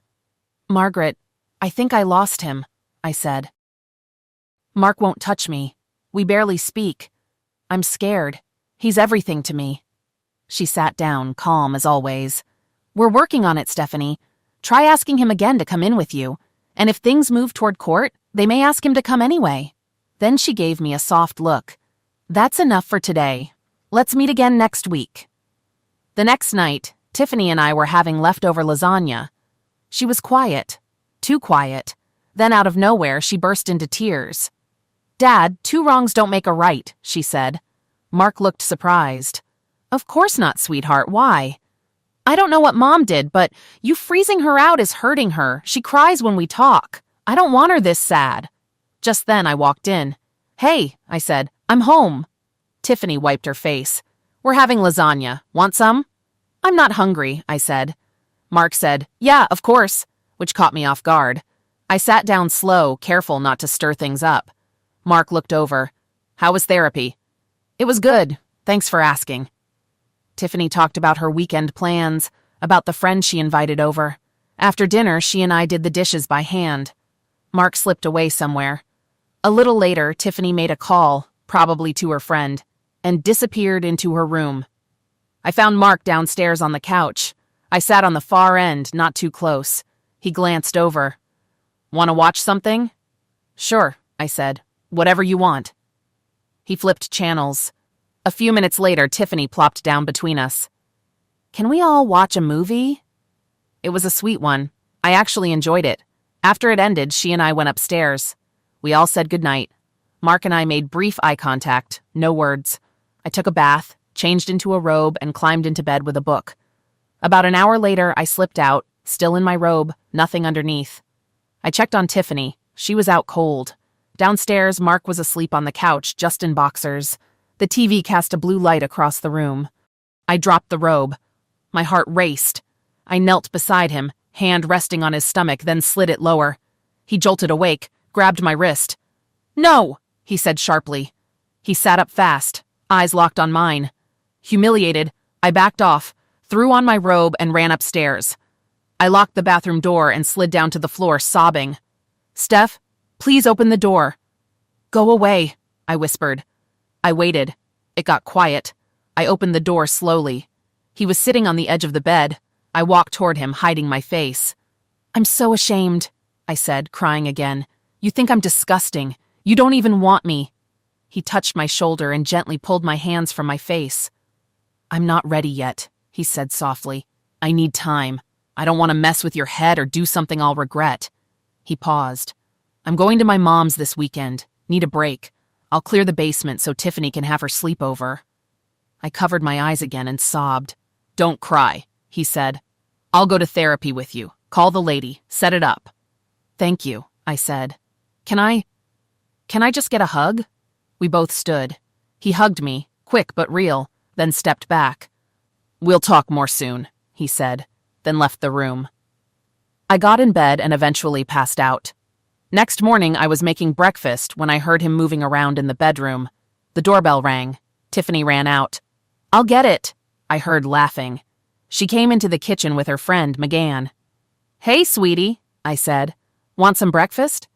"Margaret, I think I lost him," I said. "Mark won't touch me. We barely speak. I'm scared. He's everything to me." She sat down, calm as always. "We're working on it, Stephanie. Try asking him again to come in with you. And if things move toward court, they may ask him to come anyway." Then she gave me a soft look. "That's enough for today. Let's meet again next week." The next night, Tiffany and I were having leftover lasagna. She was quiet. Too quiet. Then out of nowhere, she burst into tears. "Dad, 2 wrongs don't make a right," she said. Mark looked surprised. "Of course not, sweetheart. Why?" "I don't know what Mom did, but you freezing her out is hurting her. She cries when we talk. I don't want her this sad." Just then I walked in. "Hey," I said, "I'm home." Tiffany wiped her face. "We're having lasagna. Want some?" "I'm not hungry," I said. Mark said, "Yeah, of course," which caught me off guard. I sat down slow, careful not to stir things up. Mark looked over. "How was therapy?" "It was good. Thanks for asking." Tiffany talked about her weekend plans, about the friend she invited over. After dinner, she and I did the dishes by hand. Mark slipped away somewhere. A little later, Tiffany made a call, probably to her friend, and disappeared into her room. I found Mark downstairs on the couch. I sat on the far end, not too close. He glanced over. "Want to watch something?" "Sure," I said. "Whatever you want." He flipped channels. A few minutes later, Tiffany plopped down between us. "Can we all watch a movie?" It was a sweet one. I actually enjoyed it. After it ended, she and I went upstairs. We all said goodnight. Mark and I made brief eye contact, no words. I took a bath, changed into a robe, and climbed into bed with a book. About an hour later, I slipped out, still in my robe, nothing underneath. I checked on Tiffany. She was out cold. Downstairs, Mark was asleep on the couch, just in boxers. The TV cast a blue light across the room. I dropped the robe. My heart raced. I knelt beside him, hand resting on his stomach, then slid it lower. He jolted awake, grabbed my wrist. "No!" he said sharply. He sat up fast, eyes locked on mine. Humiliated, I backed off, threw on my robe, and ran upstairs. I locked the bathroom door and slid down to the floor, sobbing. "Steph, please open the door." "Go away," I whispered. I waited. It got quiet. I opened the door slowly. He was sitting on the edge of the bed. I walked toward him, hiding my face. "I'm so ashamed," I said, crying again. "You think I'm disgusting. You don't even want me." He touched my shoulder and gently pulled my hands from my face. "I'm not ready yet," he said softly. "I need time. I don't want to mess with your head or do something I'll regret." He paused. "I'm going to my mom's this weekend. Need a break. I'll clear the basement so Tiffany can have her sleepover." I covered my eyes again and sobbed. "Don't cry," he said. "I'll go to therapy with you. Call the lady. Set it up." "Thank you," I said. Can I just get a hug?" We both stood. He hugged me, quick but real, then stepped back. "We'll talk more soon," he said, then left the room. I got in bed and eventually passed out. Next morning, I was making breakfast when I heard him moving around in the bedroom. The doorbell rang. Tiffany ran out. "I'll get it," I heard laughing. She came into the kitchen with her friend, McGann. "Hey, sweetie," I said. "Want some breakfast?"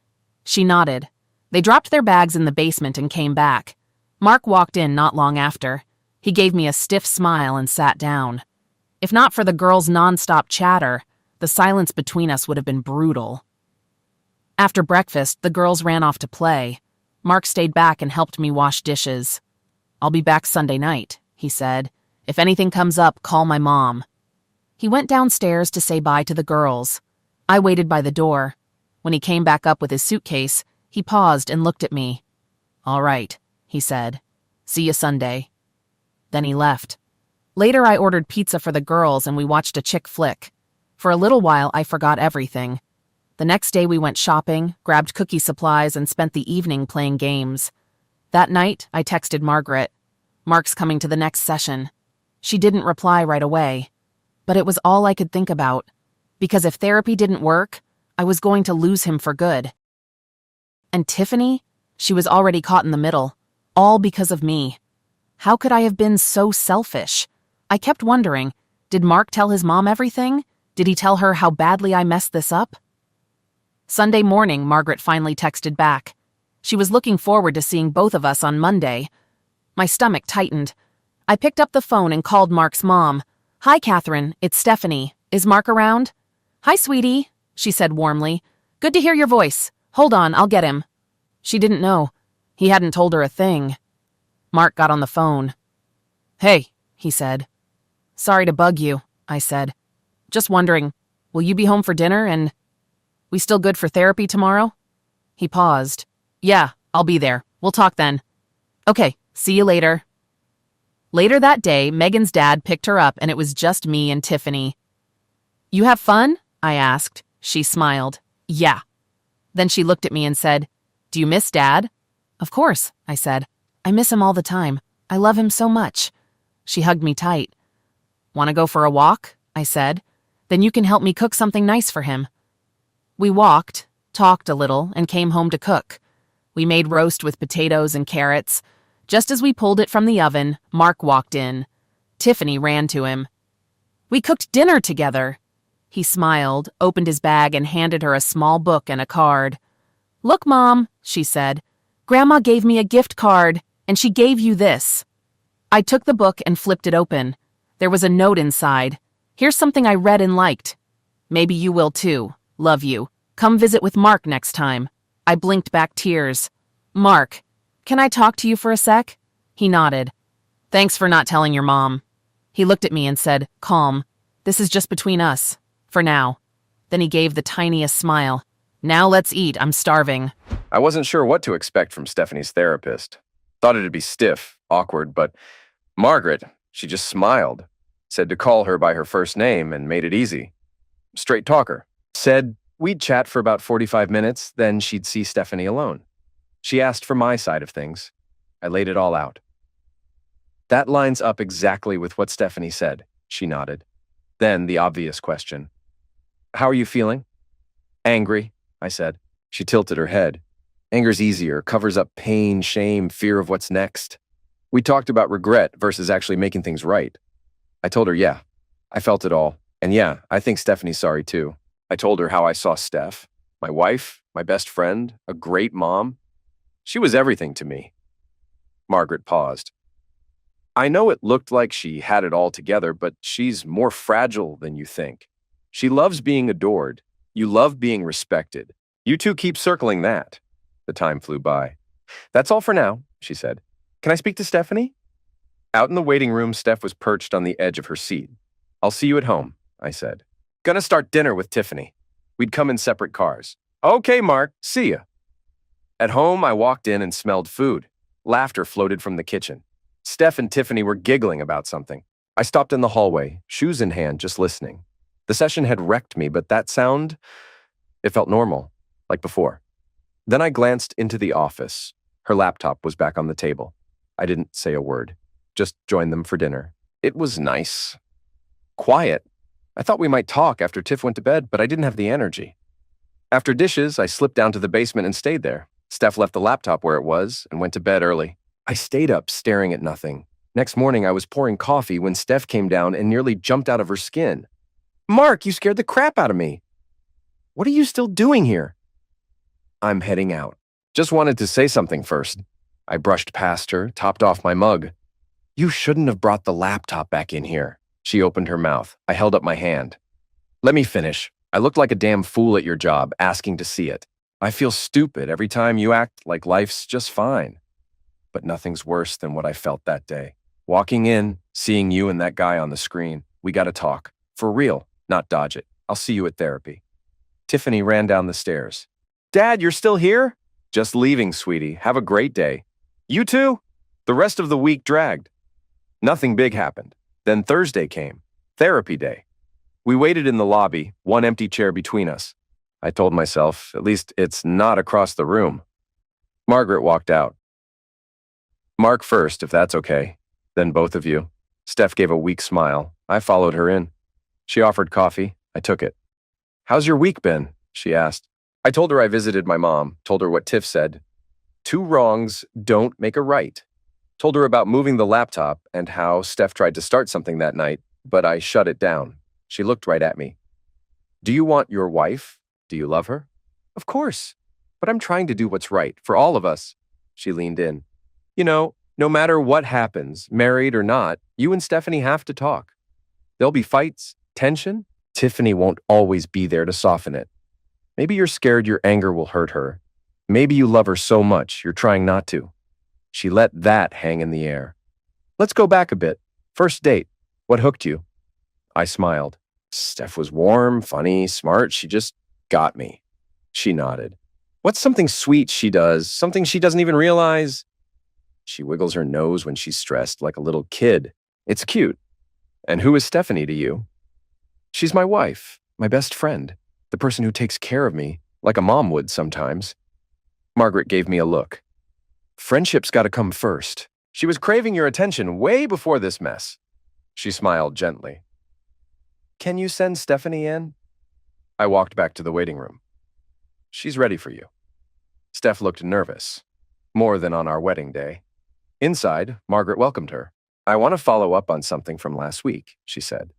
She nodded. They dropped their bags in the basement and came back. Mark walked in not long after. He gave me a stiff smile and sat down. If not for the girls' nonstop chatter, the silence between us would have been brutal. After breakfast, the girls ran off to play. Mark stayed back and helped me wash dishes. "I'll be back Sunday night," he said. "If anything comes up, call my mom." He went downstairs to say bye to the girls. I waited by the door. When he came back up with his suitcase, He paused and looked at me. "All right," he said. "See you Sunday." Then he left. Later, I ordered pizza for the girls and we watched a chick flick. For a little while, I forgot everything. The next day, we went shopping, grabbed cookie supplies, and spent the evening playing games. That night, I texted Margaret. "Mark's coming to the next session." She didn't reply right away. But it was all I could think about. Because if therapy didn't work, I was going to lose him for good. And Tiffany? She was already caught in the middle. All because of me. How could I have been so selfish? I kept wondering, did Mark tell his mom everything? Did he tell her how badly I messed this up? Sunday morning, Margaret finally texted back. She was looking forward to seeing both of us on Monday. My stomach tightened. I picked up the phone and called Mark's mom. "Hi, Catherine, it's Stephanie. Is Mark around?" "Hi, sweetie," she said warmly. "Good to hear your voice. Hold on, I'll get him." She didn't know. He hadn't told her a thing. Mark got on the phone. "Hey," he said. "Sorry to bug you," I said. "Just wondering, will you be home for dinner and... we still good for therapy tomorrow?" He paused. "Yeah, I'll be there. We'll talk then." "Okay, see you later." Later that day, Megan's dad picked her up and it was just me and Tiffany. "You have fun?" I asked. She smiled. "Yeah." Then she looked at me and said, "Do you miss Dad?" "Of course," I said. "I miss him all the time. I love him so much." She hugged me tight. "Want to go for a walk?" I said. "Then you can help me cook something nice for him." We walked, talked a little, and came home to cook. We made roast with potatoes and carrots. Just as we pulled it from the oven, Mark walked in. Tiffany ran to him. "We cooked dinner together." He smiled, opened his bag, and handed her a small book and a card. "Look, Mom," she said. "Grandma gave me a gift card, and she gave you this." I took the book and flipped it open. There was a note inside. "Here's something I read and liked. Maybe you will too. Love you. Come visit with Mark next time." I blinked back tears. "Mark, can I talk to you for a sec?" He nodded. "Thanks for not telling your mom." He looked at me and said, "Calm. This is just between us. For now." Then he gave the tiniest smile. "Now let's eat. I'm starving." I wasn't sure what to expect from Stephanie's therapist. Thought it'd be stiff, awkward, but Margaret, she just smiled, said to call her by her first name and made it easy. Straight talker. Said we'd chat for about 45 minutes, then she'd see Stephanie alone. She asked for my side of things. I laid it all out. "That lines up exactly with what Stephanie said," she nodded. Then the obvious question. "How are you feeling?" "Angry," I said. She tilted her head. "Anger's easier, covers up pain, shame, fear of what's next." We talked about regret versus actually making things right. I told her, yeah, I felt it all. And yeah, I think Stephanie's sorry too. I told her how I saw Steph, my wife, my best friend, a great mom. She was everything to me. Margaret paused. "I know it looked like she had it all together, but she's more fragile than you think. She loves being adored. You love being respected. You two keep circling that." The time flew by. "That's all for now," she said. "Can I speak to Stephanie?" Out in the waiting room, Steph was perched on the edge of her seat. "I'll see you at home," I said. "Gonna start dinner with Tiffany." We'd come in separate cars. "Okay, Mark, see ya." At home, I walked in and smelled food. Laughter floated from the kitchen. Steph and Tiffany were giggling about something. I stopped in the hallway, shoes in hand, just listening. The session had wrecked me, but that sound, it felt normal, like before. Then I glanced into the office. Her laptop was back on the table. I didn't say a word, just joined them for dinner. It was nice. Quiet. I thought we might talk after Tiff went to bed, but I didn't have the energy. After dishes, I slipped down to the basement and stayed there. Steph left the laptop where it was and went to bed early. I stayed up staring at nothing. Next morning, I was pouring coffee when Steph came down and nearly jumped out of her skin. "Mark, you scared the crap out of me." "What are you still doing here?" "I'm heading out. Just wanted to say something first." I brushed past her, topped off my mug. "You shouldn't have brought the laptop back in here." She opened her mouth. I held up my hand. "Let me finish. I looked like a damn fool at your job, asking to see it. I feel stupid every time you act like life's just fine. But nothing's worse than what I felt that day. Walking in, seeing you and that guy on the screen. We gotta talk. For real, not dodge it. I'll see you at therapy." Tiffany ran down the stairs. "Dad, you're still here?" Just leaving, sweetie. Have a great day. You too? The rest of the week dragged. Nothing big happened. Then Thursday came. Therapy day. We waited in the lobby, one empty chair between us. I told myself, at least it's not across the room. Margaret walked out. Mark first, if that's okay. Then both of you. Steph gave a weak smile. I followed her in. She offered coffee. I took it. How's your week been? She asked. I told her I visited my mom, told her what Tiff said. 2 wrongs don't make a right. Told her about moving the laptop and how Steph tried to start something that night, but I shut it down. She looked right at me. Do you want your wife? Do you love her? Of course, but I'm trying to do what's right for all of us. She leaned in. You know, no matter what happens, married or not, you and Stephanie have to talk. There'll be fights, tension. Tiffany won't always be there to soften it. Maybe you're scared your anger will hurt her. Maybe you love her so much you're trying not to. She let that hang in the air. Let's go back a bit. First date. What hooked you? I smiled. Steph was warm, funny, smart. She just got me. She nodded. What's something sweet she does? Something she doesn't even realize? She wiggles her nose when she's stressed like a little kid. It's cute. And who is Stephanie to you? She's my wife, my best friend, the person who takes care of me, like a mom would sometimes. Margaret gave me a look. Friendship's got to come first. She was craving your attention way before this mess. She smiled gently. Can you send Stephanie in? I walked back to the waiting room. She's ready for you. Steph looked nervous, more than on our wedding day. Inside, Margaret welcomed her. I want to follow up on something from last week, she said.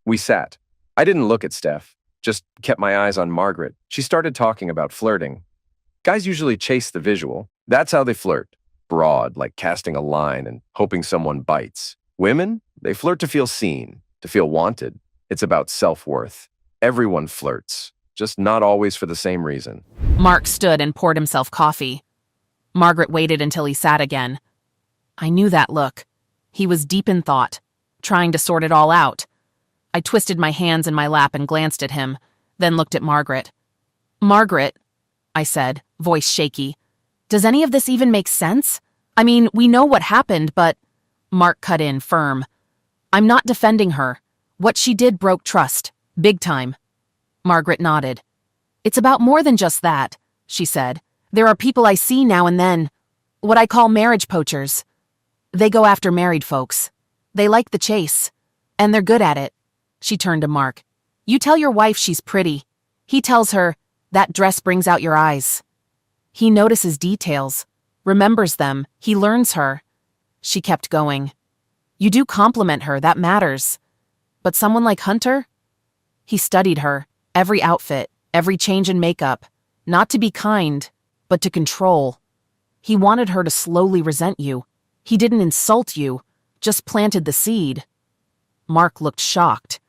We sat. I didn't look at Steph, just kept my eyes on Margaret. She started talking about flirting. Guys usually chase the visual. That's how they flirt. Broad, like casting a line and hoping someone bites. Women, they flirt to feel seen, to feel wanted. It's about self-worth. Everyone flirts, just not always for the same reason. Mark stood and poured himself coffee. Margaret waited until he sat again. I knew that look. He was deep in thought, trying to sort it all out. I twisted my hands in my lap and glanced at him, then looked at Margaret. Margaret, I said, voice shaky. Does any of this even make sense? I mean, we know what happened, but... Mark cut in firm. I'm not defending her. What she did broke trust. Big time. Margaret nodded. It's about more than just that, she said. There are people I see now and then. What I call marriage poachers. They go after married folks. They like the chase. And they're good at it. She turned to Mark. You tell your wife she's pretty. He tells her, that dress brings out your eyes. He notices details, remembers them, he learns her. She kept going. You do compliment her, that matters. But someone like Hunter? He studied her, every outfit, every change in makeup, not to be kind, but to control. He wanted her to slowly resent you. He didn't insult you, just planted the seed. Mark looked shocked.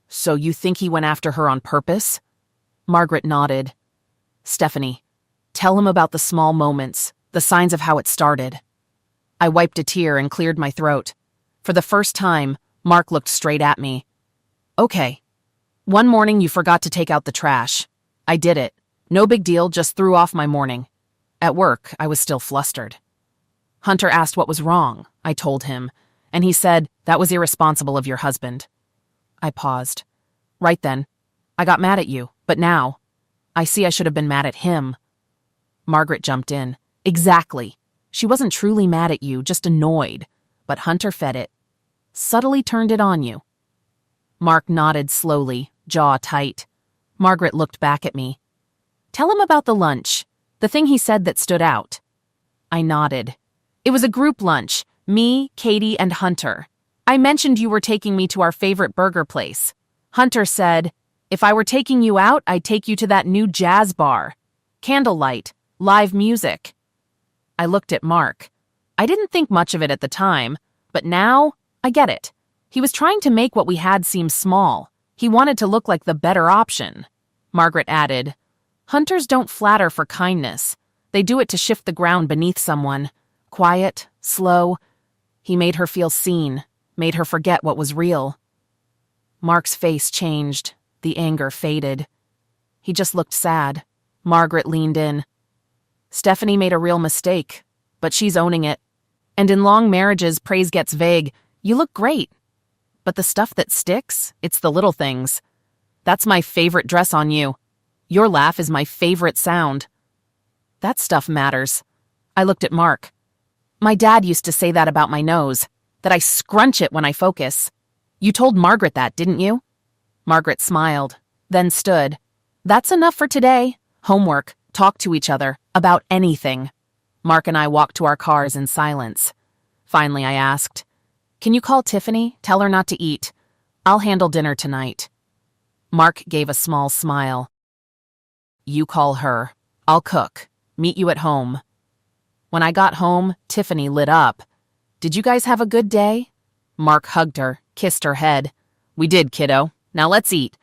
So you think he went after her on purpose? Margaret nodded. Stephanie, tell him about the small moments, the signs of how it started. I wiped a tear and cleared my throat. For the first time, Mark looked straight at me. Okay. One morning you forgot to take out the trash. I did it. No big deal, just threw off my morning. At work, I was still flustered. Hunter asked what was wrong. I told him, and he said, that was irresponsible of your husband. I paused. Right then. I got mad at you, but now, I see I should have been mad at him. Margaret jumped in. Exactly. She wasn't truly mad at you, just annoyed. But Hunter fed it. Subtly turned it on you. Mark nodded slowly, jaw tight. Margaret looked back at me. Tell him about the lunch. The thing he said that stood out. I nodded. It was a group lunch. Me, Katie, and Hunter. I mentioned you were taking me to our favorite burger place. Hunter said, if I were taking you out, I'd take you to that new jazz bar. Candlelight. Live music. I looked at Mark. I didn't think much of it at the time, but now, I get it. He was trying to make what we had seem small. He wanted to look like the better option. Margaret added, Hunters don't flatter for kindness. They do it to shift the ground beneath someone. Quiet, slow. He made her feel seen, made her forget what was real. Mark's face changed. The anger faded. He just looked sad. Margaret leaned in. Stephanie made a real mistake, but she's owning it. And in long marriages, praise gets vague. You look great. But the stuff that sticks, it's the little things. That's my favorite dress on you. Your laugh is my favorite sound. That stuff matters. I looked at Mark. My dad used to say that about my nose, that I scrunch it when I focus. You told Margaret that, didn't you? Margaret smiled, then stood. That's enough for today. Homework. Talk to each other about anything. Mark and I walked to our cars in silence. Finally, I asked, "Can you call Tiffany? Tell her not to eat. I'll handle dinner tonight." Mark gave a small smile. You call her. I'll cook. Meet you at home. When I got home, Tiffany lit up. Did you guys have a good day? Mark hugged her, kissed her head. We did, kiddo. Now let's eat.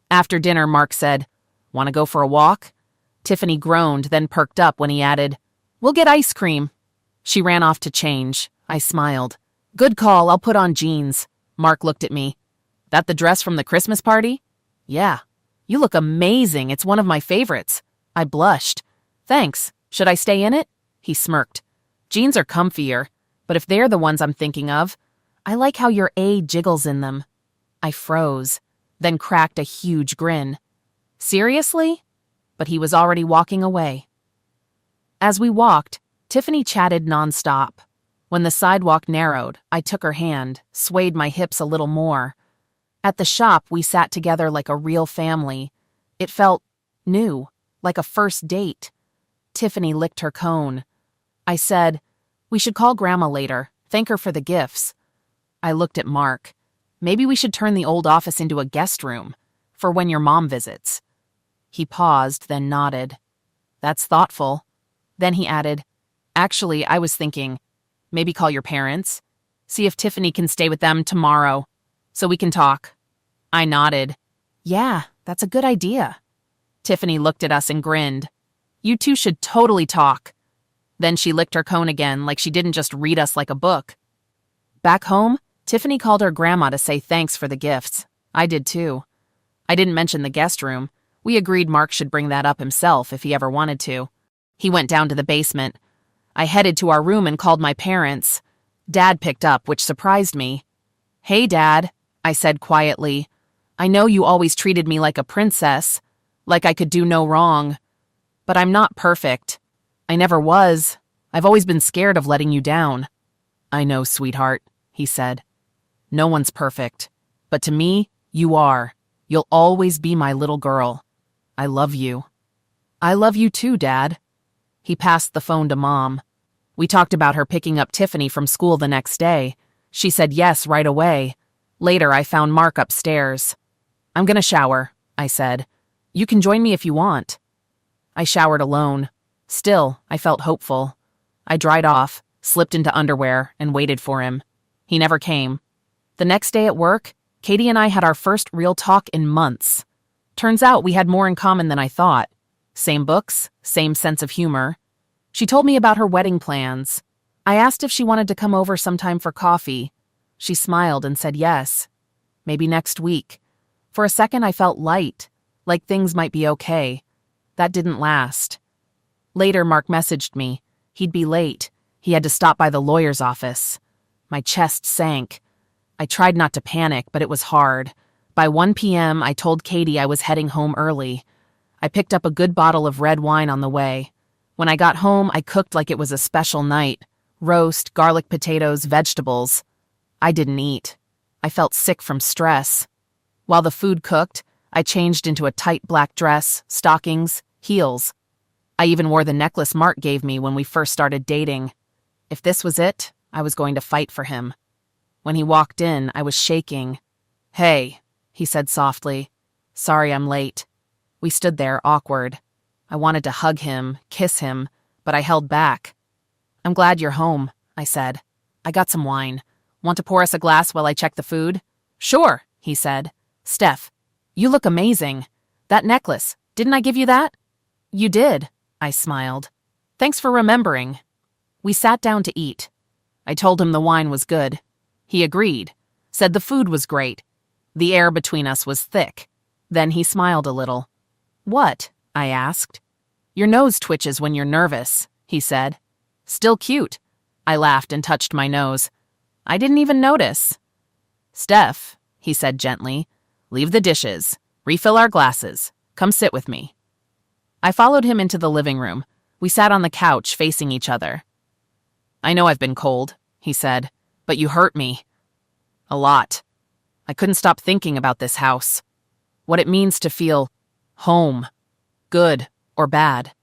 After dinner, Mark said, "Want to go for a walk?" Tiffany groaned, then perked up when he added, "We'll get ice cream." She ran off to change. I smiled. Good call, I'll put on jeans. Mark looked at me. That the dress from the Christmas party? Yeah. You look amazing, it's one of my favorites. I blushed. Thanks. Should I stay in it? He smirked. Jeans are comfier, but if they're the ones I'm thinking of, I like how your A jiggles in them. I froze, then cracked a huge grin. Seriously? But he was already walking away. As we walked, Tiffany chatted nonstop. When the sidewalk narrowed, I took her hand, swayed my hips a little more. At the shop, we sat together like a real family. It felt new, like a first date. Tiffany licked her cone. I said, "We should call Grandma later, thank her for the gifts." I looked at Mark. Maybe we should turn the old office into a guest room, for when your mom visits. He paused, then nodded. That's thoughtful. Then he added, Actually, I was thinking, maybe call your parents. See if Tiffany can stay with them tomorrow, so we can talk. I nodded. Yeah, that's a good idea. Tiffany looked at us and grinned. You two should totally talk. Then she licked her cone again, like she didn't just read us like a book. Back home, Tiffany called her grandma to say thanks for the gifts. I did too. I didn't mention the guest room. We agreed Mark should bring that up himself if he ever wanted to. He went down to the basement. I headed to our room and called my parents. Dad picked up, which surprised me. Hey, Dad, I said quietly. I know you always treated me like a princess, like I could do no wrong. But I'm not perfect. I never was. I've always been scared of letting you down. I know, sweetheart, he said. No one's perfect. But to me, you are. You'll always be my little girl. I love you. I love you too, Dad. He passed the phone to Mom. We talked about her picking up Tiffany from school the next day. She said yes right away. Later, I found Mark upstairs. I'm gonna shower, I said. You can join me if you want. I showered alone. Still, I felt hopeful. I dried off, slipped into underwear, and waited for him. He never came. The next day at work, Katie and I had our first real talk in months. Turns out we had more in common than I thought. Same books, same sense of humor. She told me about her wedding plans. I asked if she wanted to come over sometime for coffee. She smiled and said yes. Maybe next week. For a second I felt light, like things might be okay. That didn't last. Later, Mark messaged me. He'd be late. He had to stop by the lawyer's office. My chest sank. I tried not to panic, but it was hard. By 1 p.m., I told Katie I was heading home early. I picked up a good bottle of red wine on the way. When I got home, I cooked like it was a special night. Roast, garlic potatoes, vegetables. I didn't eat. I felt sick from stress. While the food cooked, I changed into a tight black dress, stockings, heels. I even wore the necklace Mark gave me when we first started dating. If this was it, I was going to fight for him. When he walked in, I was shaking. Hey, he said softly. Sorry I'm late. We stood there, awkward. I wanted to hug him, kiss him, but I held back. I'm glad you're home, I said. I got some wine. Want to pour us a glass while I check the food? Sure, he said. Steph, you look amazing. That necklace, didn't I give you that? You did, I smiled. Thanks for remembering. We sat down to eat. I told him the wine was good. He agreed, said the food was great. The air between us was thick. Then he smiled a little. What? I asked. Your nose twitches when you're nervous, he said. Still cute. I laughed and touched my nose. I didn't even notice. Steph, he said gently, leave the dishes. Refill our glasses. Come sit with me. I followed him into the living room. We sat on the couch facing each other. I know I've been cold, he said, but you hurt me. A lot. I couldn't stop thinking about this house. What it means to feel home, good or bad.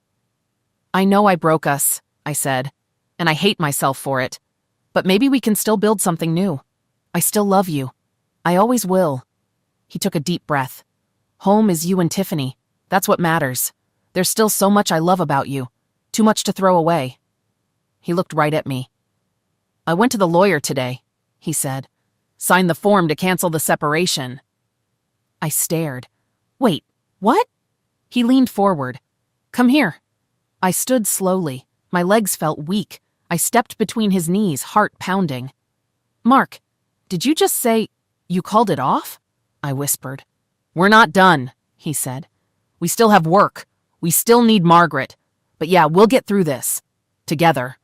I know I broke us, I said, and I hate myself for it. But maybe we can still build something new. I still love you. I always will. He took a deep breath. Home is you and Tiffany. That's what matters. There's still so much I love about you. Too much to throw away. He looked right at me. I went to the lawyer today, he said. Signed the form to cancel the separation. I stared. Wait, what? He leaned forward. Come here. I stood slowly. My legs felt weak. I stepped between his knees, heart pounding. Mark, did you just say you called it off? I whispered. We're not done, he said. We still have work. We still need Margaret. But yeah, we'll get through this. Together.